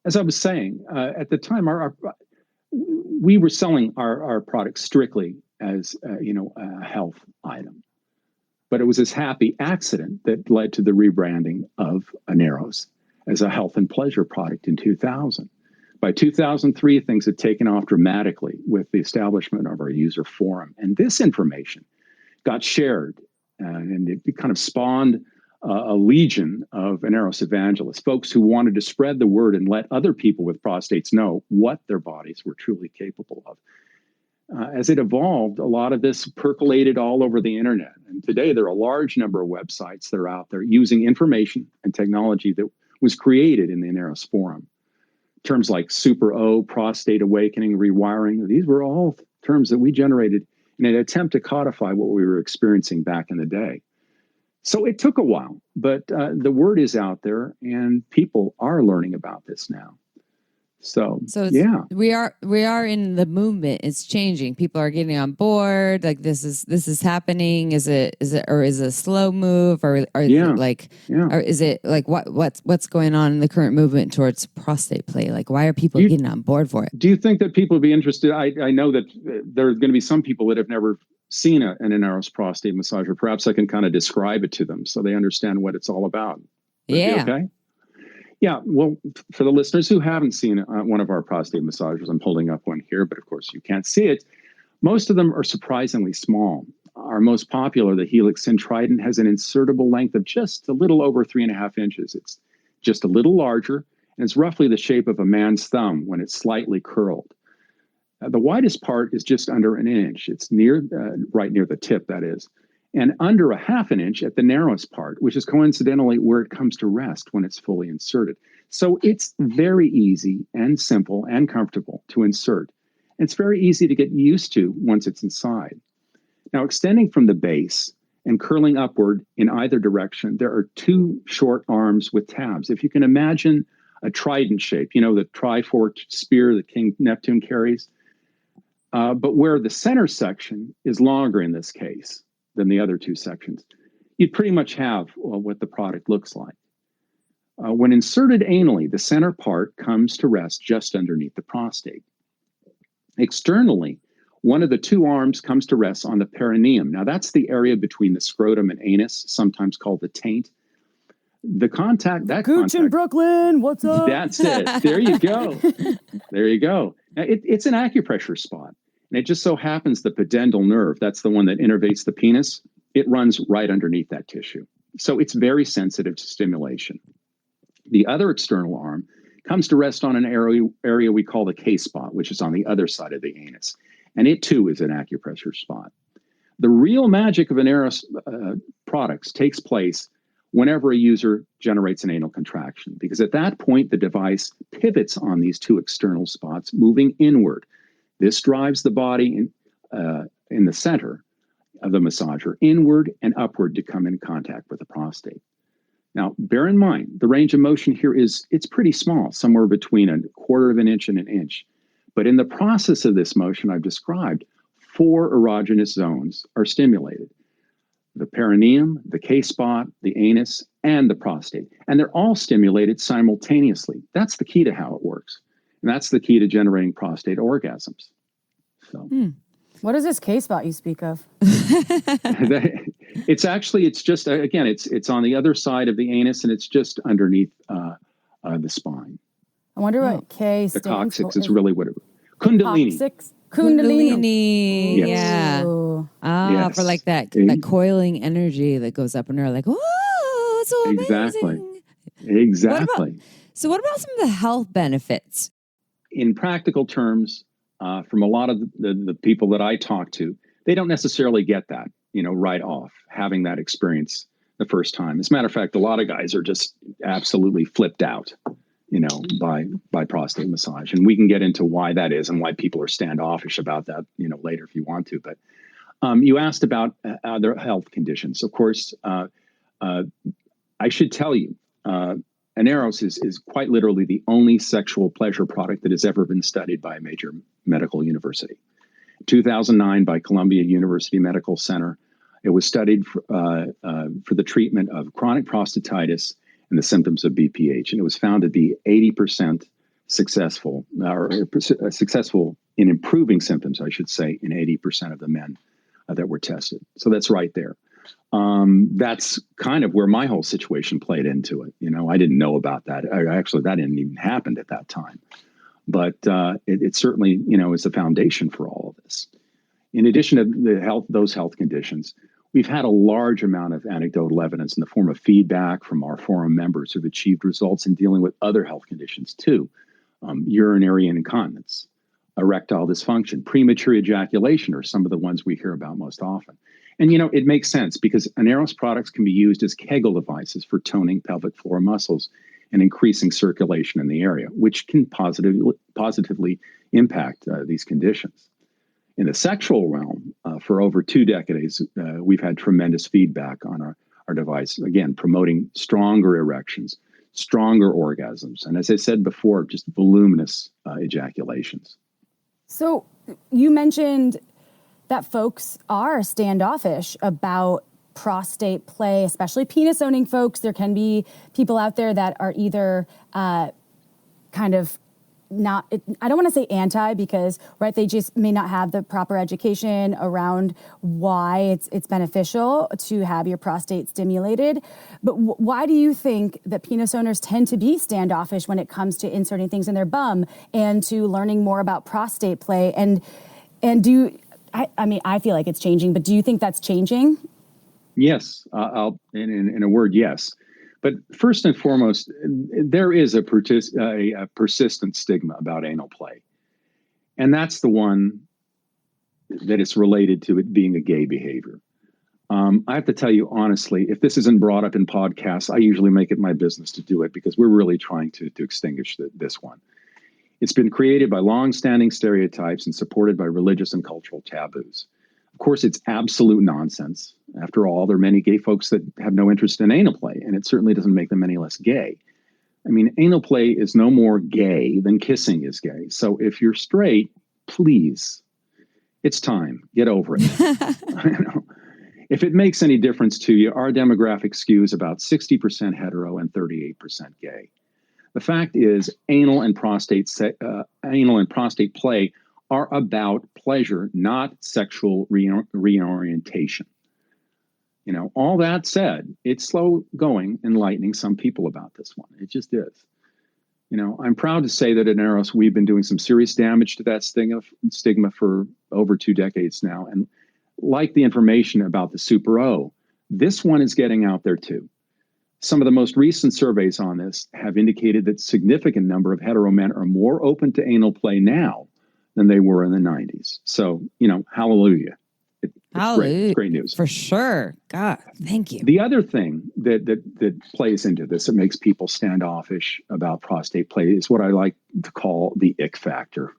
As I was saying, at the time, we were selling our products strictly as a health item. But it was this happy accident that led to the rebranding of Aneros as a health and pleasure product in 2000. By 2003, things had taken off dramatically with the establishment of our user forum. And this information got shared, and it kind of spawned a legion of Aneros evangelists, folks who wanted to spread the word and let other people with prostates know what their bodies were truly capable of. As it evolved, a lot of this percolated all over the internet. And today, there are a large number of websites that are out there using information and technology that was created in the Aneros forum. Terms like Super O, prostate awakening, rewiring, these were all terms that we generated in an attempt to codify what we were experiencing back in the day. So it took a while, but the word is out there and people are learning about this now. So yeah, we are in the movement. It's changing. People are getting on board. Like this is happening. Is it a slow move or is it like what's going on in the current movement towards prostate play? Like why are people getting on board for it? Do you think that people would be interested? I know that there are going to be some people that have never seen an Aneros prostate massager. Perhaps I can kind of describe it to them so they understand what it's all about. Okay. Yeah, well, for the listeners who haven't seen one of our prostate massagers, I'm holding up one here, but of course you can't see it. Most of them are surprisingly small. Our most popular, the Helix and Trident, has an insertable length of just a little over 3.5 inches. It's just a little larger, and it's roughly the shape of a man's thumb when it's slightly curled. The widest part is just under an inch. It's right near the tip, that is, and under 1/2 inch at the narrowest part, which is coincidentally where it comes to rest when it's fully inserted. So it's very easy and simple and comfortable to insert. It's very easy to get used to once it's inside. Now, extending from the base and curling upward in either direction, there are 2 short arms with tabs. If you can imagine a trident shape, the triforked spear that King Neptune carries, but where the center section is longer in this case than the other 2 sections, you'd pretty much have what the product looks like. When inserted anally, the center part comes to rest just underneath the prostate. Externally, one of the 2 arms comes to rest on the perineum. Now, that's the area between the scrotum and anus, sometimes called the taint. The contact, that Gooch contact, in Brooklyn, what's up? That's it. There you go. There you go. Now, it's an acupressure spot. And it just so happens the pudendal nerve, that's the one that innervates the penis, it runs right underneath that tissue. So it's very sensitive to stimulation. The other external arm comes to rest on an area we call the K-spot, which is on the other side of the anus. And it too is an acupressure spot. The real magic of Aneros products takes place whenever a user generates an anal contraction, because at that point, the device pivots on these 2 external spots, moving inward. This drives the body in the center of the massager inward and upward to come in contact with the prostate. Now, bear in mind, the range of motion here it's pretty small, somewhere between 1/4 inch and an inch. But in the process of this motion I've described, 4 erogenous zones are stimulated: the perineum, the K-spot, the anus, and the prostate. And they're all stimulated simultaneously. That's the key to how it works. And that's the key to generating prostate orgasms. So, What is this K-spot you speak of? it's just, again, it's on the other side of the anus, and it's just underneath the spine. I wonder what K The stands coccyx for. is really what it Kundalini. Coccyx? Kundalini. Yes. Yeah. Ooh. Yes. For like that coiling energy that goes up and they're like, whoa, it's so amazing. Exactly. What about some of the health benefits? In practical terms, from a lot of the people that I talk to, they don't necessarily get that, right off, having that experience the first time. As a matter of fact, a lot of guys are just absolutely flipped out, by prostate massage. And we can get into why that is and why people are standoffish about that, later if you want to. But you asked about other health conditions. Of course, I should tell you, Aneros is quite literally the only sexual pleasure product that has ever been studied by a major medical university. In 2009, by Columbia University Medical Center, it was studied for the treatment of chronic prostatitis and the symptoms of BPH. And it was found to be 80% successful, or successful in improving symptoms, I should say, in 80% of the men that were tested. So that's right there. That's kind of where my whole situation played into it. I didn't know about that. Actually, that didn't even happen at that time. But it certainly, is the foundation for all of this. In addition to those health conditions, we've had a large amount of anecdotal evidence in the form of feedback from our forum members who've achieved results in dealing with other health conditions too. Urinary incontinence, erectile dysfunction, premature ejaculation are some of the ones we hear about most often. And, it makes sense because Aneros products can be used as Kegel devices for toning pelvic floor muscles and increasing circulation in the area, which can positively impact these conditions. In the sexual realm, for over 2 decades, we've had tremendous feedback on our device, again, promoting stronger erections, stronger orgasms, and as I said before, just voluminous ejaculations. So you mentioned that folks are standoffish about prostate play, especially penis-owning folks. There can be people out there that are either kind of I don't want to say anti because, right, they just may not have the proper education around why it's beneficial to have your prostate stimulated. But why do you think that penis owners tend to be standoffish when it comes to inserting things in their bum and to learning more about prostate play? And I feel like it's changing, but do you think that's changing? Yes, in a word, yes. But first and foremost, there is a persistent stigma about anal play. And that's the one that is related to it being a gay behavior. I have to tell you honestly, if this isn't brought up in podcasts, I usually make it my business to do it because we're really trying to extinguish this one. It's been created by long-standing stereotypes and supported by religious and cultural taboos. Of course, it's absolute nonsense. After all, there are many gay folks that have no interest in anal play, and it certainly doesn't make them any less gay. I mean, anal play is no more gay than kissing is gay. So if you're straight, please, it's time. Get over it. If it makes any difference to you, our demographic skews about 60% hetero and 38% gay. The fact is, anal and prostate play are about pleasure, not sexual reorientation. You know, all that said, it's slow going enlightening some people about this one. It just is. You know, I'm proud to say that at Aneros, we've been doing some serious damage to that stigma for over 2 decades now. And like the information about the Super O, this one is getting out there too. Some of the most recent surveys on this have indicated that a significant number of hetero men are more open to anal play now than they were in the 90s. So, you know, hallelujah. Hallelujah. It's great news. For sure. God, thank you. The other thing that plays into this that makes people standoffish about prostate play is what I like to call the Ick Factor.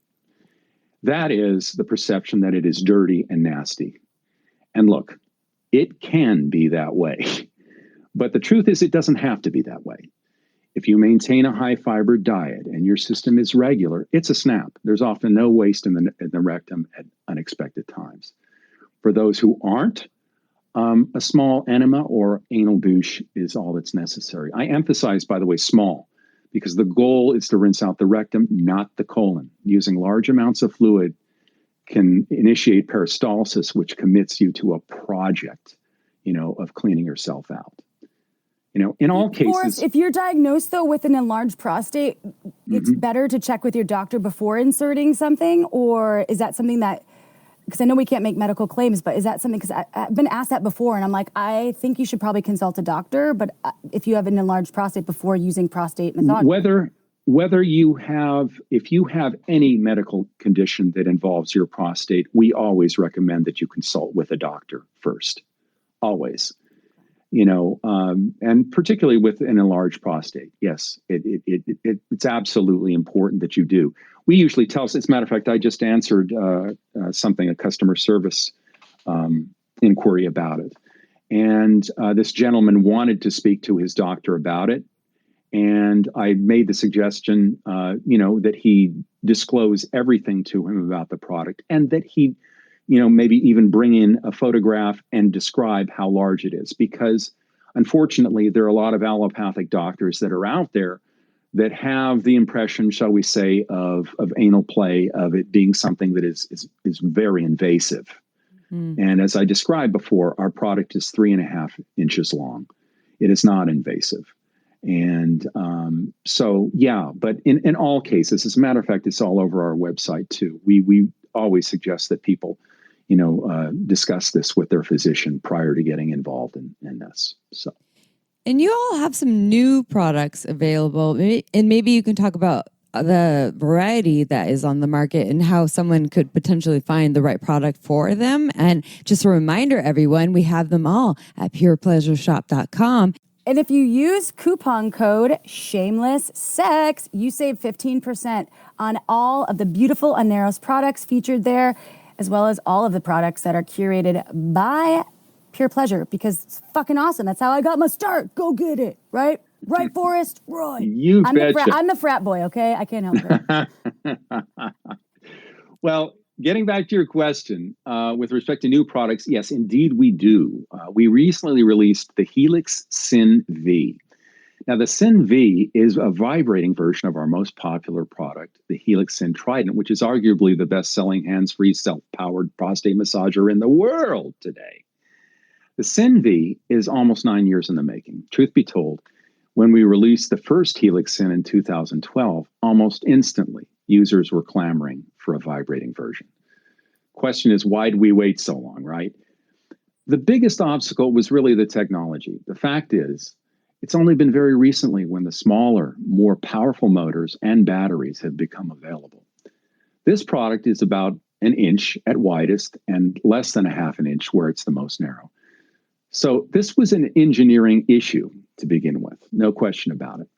That is the perception that it is dirty and nasty. And look, it can be that way. But the truth is, it doesn't have to be that way. If you maintain a high-fiber diet and your system is regular, it's a snap. There's often no waste in the rectum at unexpected times. For those who aren't, a small enema or anal douche is all that's necessary. I emphasize, by the way, small, because the goal is to rinse out the rectum, not the colon. Using large amounts of fluid can initiate peristalsis, which commits you to a project, you know, of cleaning yourself out. You know, in all cases... Forrest, if you're diagnosed, though, with an enlarged prostate, it's better to check with your doctor before inserting something? Or is that something that... Because I know we can't make medical claims, but is that something... Because I've been asked that before, and I'm like, I think you should probably consult a doctor, but if you have an enlarged prostate before using prostate massage... If you have any medical condition that involves your prostate, we always recommend that you consult with a doctor first. Always. You know, and particularly with an enlarged prostate, yes, it's absolutely important that you do. We usually tell, as a matter of fact, I just answered a customer service inquiry about it. And this gentleman wanted to speak to his doctor about it. And I made the suggestion, that he disclose everything to him about the product and that he maybe even bring in a photograph and describe how large it is. Because unfortunately, there are a lot of allopathic doctors that are out there that have the impression, shall we say, of anal play, of it being something that is very invasive. And as I described before, our product is 3.5 inches long. It is not invasive. And but in all cases, as a matter of fact, it's all over our website too. We always suggest that people, discuss this with their physician prior to getting involved in this. So, and you all have some new products available, and maybe you can talk about the variety that is on the market and how someone could potentially find the right product for them. And just a reminder, everyone, we have them all at purepleasureshop.com. And if you use coupon code SHAMELESSSEX, you save 15% on all of the beautiful Aneros products featured there, as well as all of the products that are curated by Pure Pleasure, because it's fucking awesome. That's how I got my start. Go get it, right? Right, Forrest? Right. I'm the frat boy, okay? I can't help it. Well, getting back to your question, with respect to new products, yes, indeed we do. We recently released the Helix Syn V. Now, the SYN-V is a vibrating version of our most popular product, the Helix and Trident, which is arguably the best-selling hands-free, self-powered prostate massager in the world today. The SYN-V is almost 9 years in the making. Truth be told, when we released the first Helix Syn in 2012, almost instantly, users were clamoring for a vibrating version. Question is, why did we wait so long, right? The biggest obstacle was really the technology. The fact is, it's only been very recently when the smaller, more powerful motors and batteries have become available. This product is about an inch at widest and less than a half an inch where it's the most narrow. So this was an engineering issue to begin with, no question about it.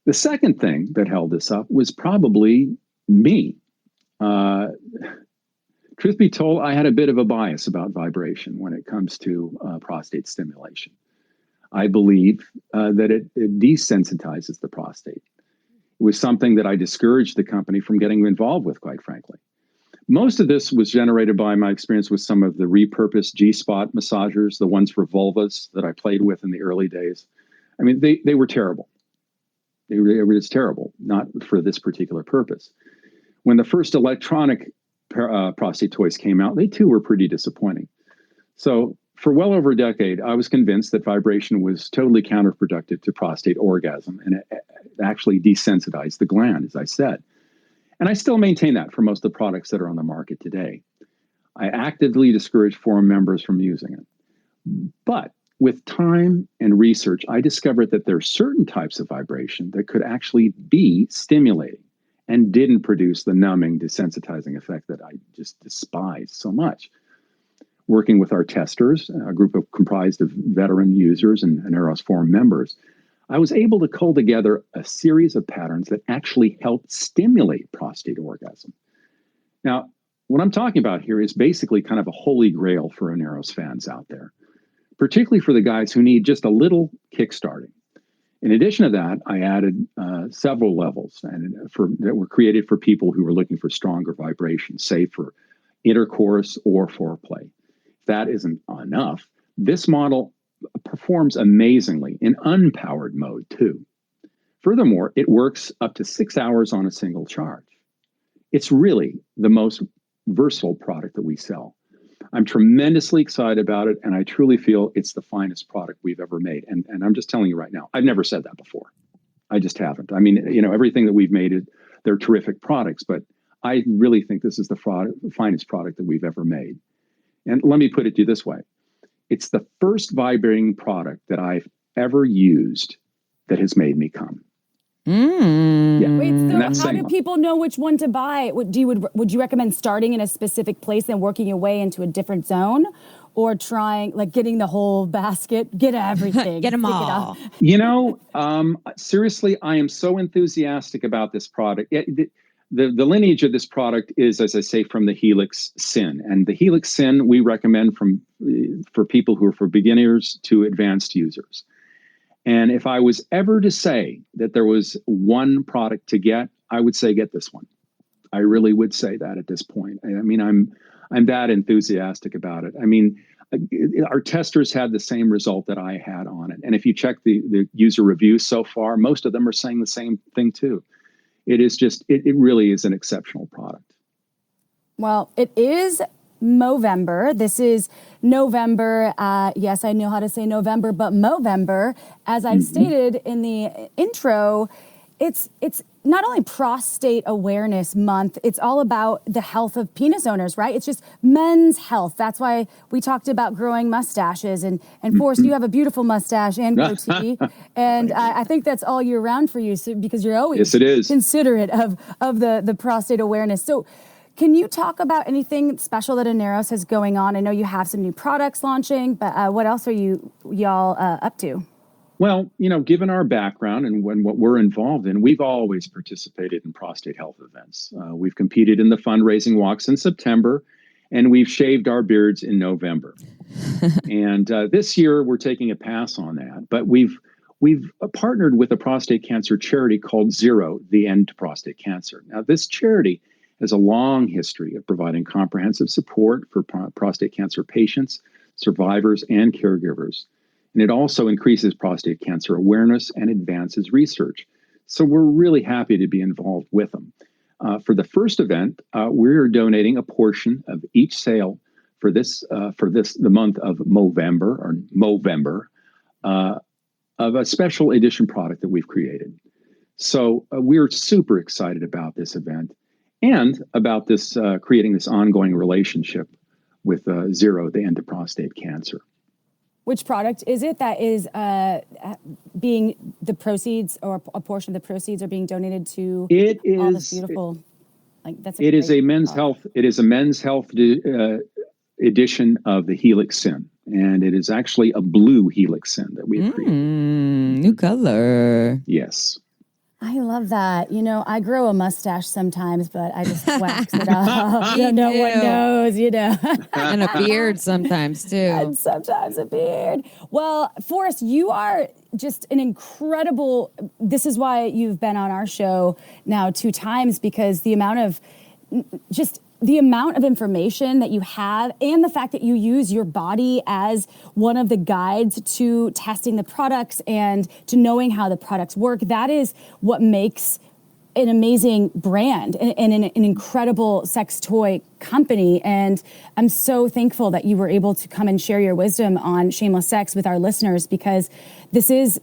The second thing that held this up was probably me. Truth be told, I had a bit of a bias about vibration when it comes to prostate stimulation. I believe that it desensitizes the prostate. It was something that I discouraged the company from getting involved with, quite frankly. Most of this was generated by my experience with some of the repurposed G-spot massagers, the ones for vulvas that I played with in the early days. I mean, they were terrible. They were just terrible, not for this particular purpose. When the first electronic prostate toys came out, they too were pretty disappointing. So for well over a decade, I was convinced that vibration was totally counterproductive to prostate orgasm, and it actually desensitized the gland, as I said. And I still maintain that for most of the products that are on the market today. I actively discourage forum members from using it. But with time and research, I discovered that there are certain types of vibration that could actually be stimulating and didn't produce the numbing, desensitizing effect that I just despise so much. Working with our testers, a group comprised of veteran users and Aneros forum members, I was able to cull together a series of patterns that actually help stimulate prostate orgasm. Now, what I'm talking about here is basically kind of a holy grail for Aneros fans out there, particularly for the guys who need just a little kickstarting. In addition to that, I added several levels that were created for people who were looking for stronger vibration, say for intercourse or foreplay. If that isn't enough, this model performs amazingly in unpowered mode too. Furthermore, it works up to 6 hours on a single charge. It's really the most versatile product that we sell. I'm tremendously excited about it, and I truly feel it's the finest product we've ever made. And I'm just telling you right now, I've never said that before. I just haven't. I mean, you know, everything that we've made, they're terrific products, but I really think this is the finest product that we've ever made. And let me put it to you this way. It's the first vibrating product that I've ever used that has made me come. Yeah. Wait, so how do people know which one to buy? Would you recommend starting in a specific place and working your way into a different zone, or trying getting the whole basket, get everything, get them all? You know, seriously, I am so enthusiastic about this product. The lineage of this product is, as I say, from the Helix Syn, and the Helix Syn we recommend for people who are for beginners to advanced users. And if I was ever to say that there was one product to get, I would say get this one. I really would say that at this point. I mean, I'm that enthusiastic about it. I mean, our testers had the same result that I had on it. And if you check the user reviews so far, most of them are saying the same thing too. It is just, it really is an exceptional product. Well, it is Movember. This is November. Yes, I know how to say November, but Movember, as I stated in the intro, it's not only Prostate Awareness Month, it's all about the health of penis owners, right? It's just men's health. That's why we talked about growing mustaches. And Forrest, you have a beautiful mustache and goatee. And I think that's all year round for you, because you're always considerate of the prostate awareness. So can you talk about anything special that Aneros has going on? I know you have some new products launching, but what else are y'all up to? Well, you know, given our background and what we're involved in, we've always participated in prostate health events. We've competed in the fundraising walks in September, and we've shaved our beards in November. And this year, we're taking a pass on that. But we've partnered with a prostate cancer charity called Zero, the End to Prostate Cancer. Now, this charity has a long history of providing comprehensive support for prostate cancer patients, survivors, and caregivers. And it also increases prostate cancer awareness and advances research. So we're really happy to be involved with them. For the first event, we're donating a portion of each sale for the month of Movember, of a special edition product that we've created. So we're super excited about this event and about this creating this ongoing relationship with Zero, the end of prostate cancer. Which product is it that is being the proceeds, or a portion of the proceeds are being donated to? It is all this beautiful. It is a men's health. It is a men's health edition of the Helix Sin, and it is actually a blue Helix Sin that we have created. New color. Yes. I love that. You know, I grow a mustache sometimes, but I just wax it off. No one knows, And a beard sometimes, too. And sometimes a beard. Well, Forrest, you are just an incredible... This is why you've been on our show now 2 times, because the amount of information that you have, and the fact that you use your body as one of the guides to testing the products and to knowing how the products work, that is what makes an amazing brand and an incredible sex toy company. And I'm so thankful that you were able to come and share your wisdom on shameless sex with our listeners, because this is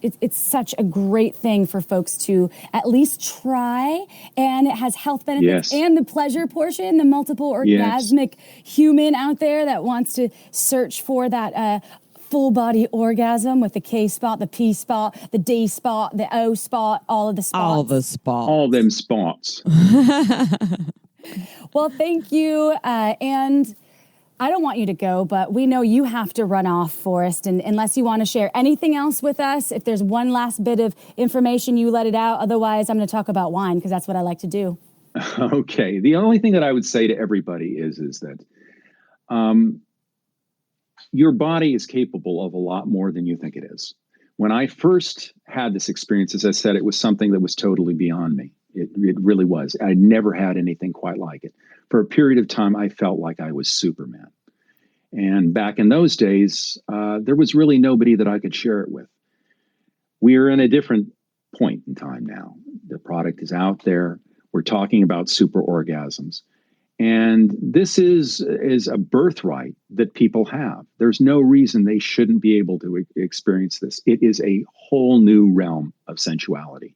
it's such a great thing for folks to at least try, and it has health benefits and the pleasure portion, the multiple orgasmic human out there that wants to search for that full body orgasm with the K spot, the P spot, the D spot, the O spot, all of the spots. All the spots. All them spots. Well, thank you. And I don't want you to go, but we know you have to run off, Forrest. And unless you want to share anything else with us, if there's one last bit of information, you let it out. Otherwise, I'm going to talk about wine, because that's what I like to do. Okay. The only thing that I would say to everybody is that your body is capable of a lot more than you think it is. When I first had this experience, as I said, it was something that was totally beyond me. It really was. I never had anything quite like it. For a period of time, I felt like I was Superman. And back in those days, there was really nobody that I could share it with. We are in a different point in time now. The product is out there. We're talking about super orgasms. And this is a birthright that people have. There's no reason they shouldn't be able to experience this. It is a whole new realm of sensuality.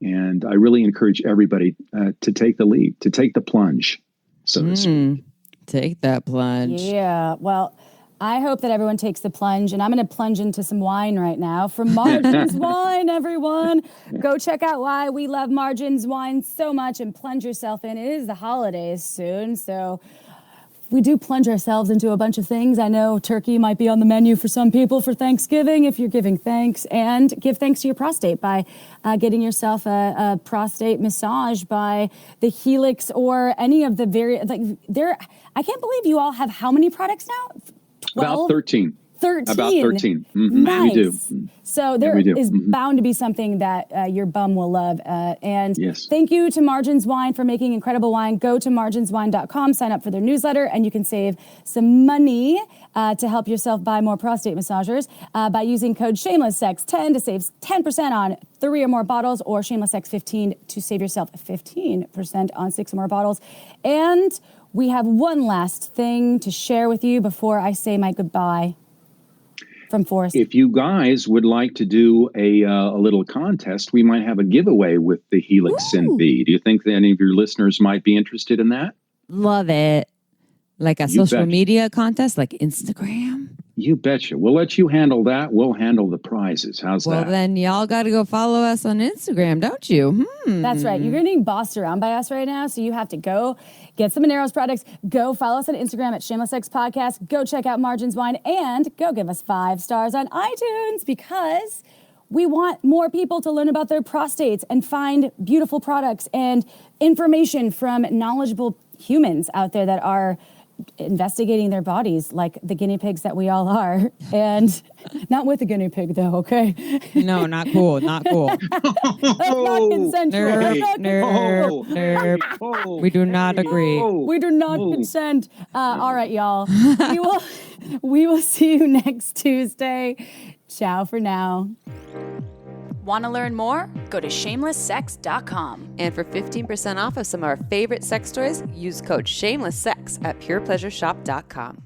And I really encourage everybody to take the lead, to take the plunge, so to speak. Take that plunge. Yeah, well, I hope that everyone takes the plunge, and I'm going to plunge into some wine right now from Margins Wine, everyone. Go check out why we love Margins Wine so much and plunge yourself in. It is the holidays soon, so we do plunge ourselves into a bunch of things. I know turkey might be on the menu for some people for Thanksgiving, if you're giving thanks, and give thanks to your prostate by getting yourself a prostate massage by the Helix or any of the I can't believe you all have how many products now? 12? About 13. 13. About 13. Mm-hmm. Nice. We do. So there is bound to be something that your bum will love. And thank you to Margins Wine for making incredible wine. Go to marginswine.com, sign up for their newsletter, and you can save some money to help yourself buy more prostate massagers by using code SHAMELESSSEX10 to save 10% on 3 or more bottles, or SHAMELESSSEX15 to save yourself 15% on 6 or more bottles. And we have one last thing to share with you before I say my goodbye from Forrest. If you guys would like to do a little contest, we might have a giveaway with the Helix Sin V. Do you think that any of your listeners might be interested in that? Love it. Like a social media contest, like Instagram? You betcha. We'll let you handle that. We'll handle the prizes. How's that? Well, then y'all got to go follow us on Instagram, don't you? That's right. You're getting bossed around by us right now, so you have to go get some Aneros products. Go follow us on Instagram at Shameless Sex Podcast. Go check out Margins Wine, and go give us 5 stars on iTunes, because we want more people to learn about their prostates and find beautiful products and information from knowledgeable humans out there that are investigating their bodies like the guinea pigs that we all are. And not with a guinea pig, though, okay? No, not cool. Not cool. That's not consensual. That's not consensual. Nerd. We do not agree. We do not consent. All right, y'all. We will see you next Tuesday. Ciao for now. Want to learn more? Go to shamelesssex.com. And for 15% off of some of our favorite sex toys, use code SHAMELESSSEX at purepleasureshop.com.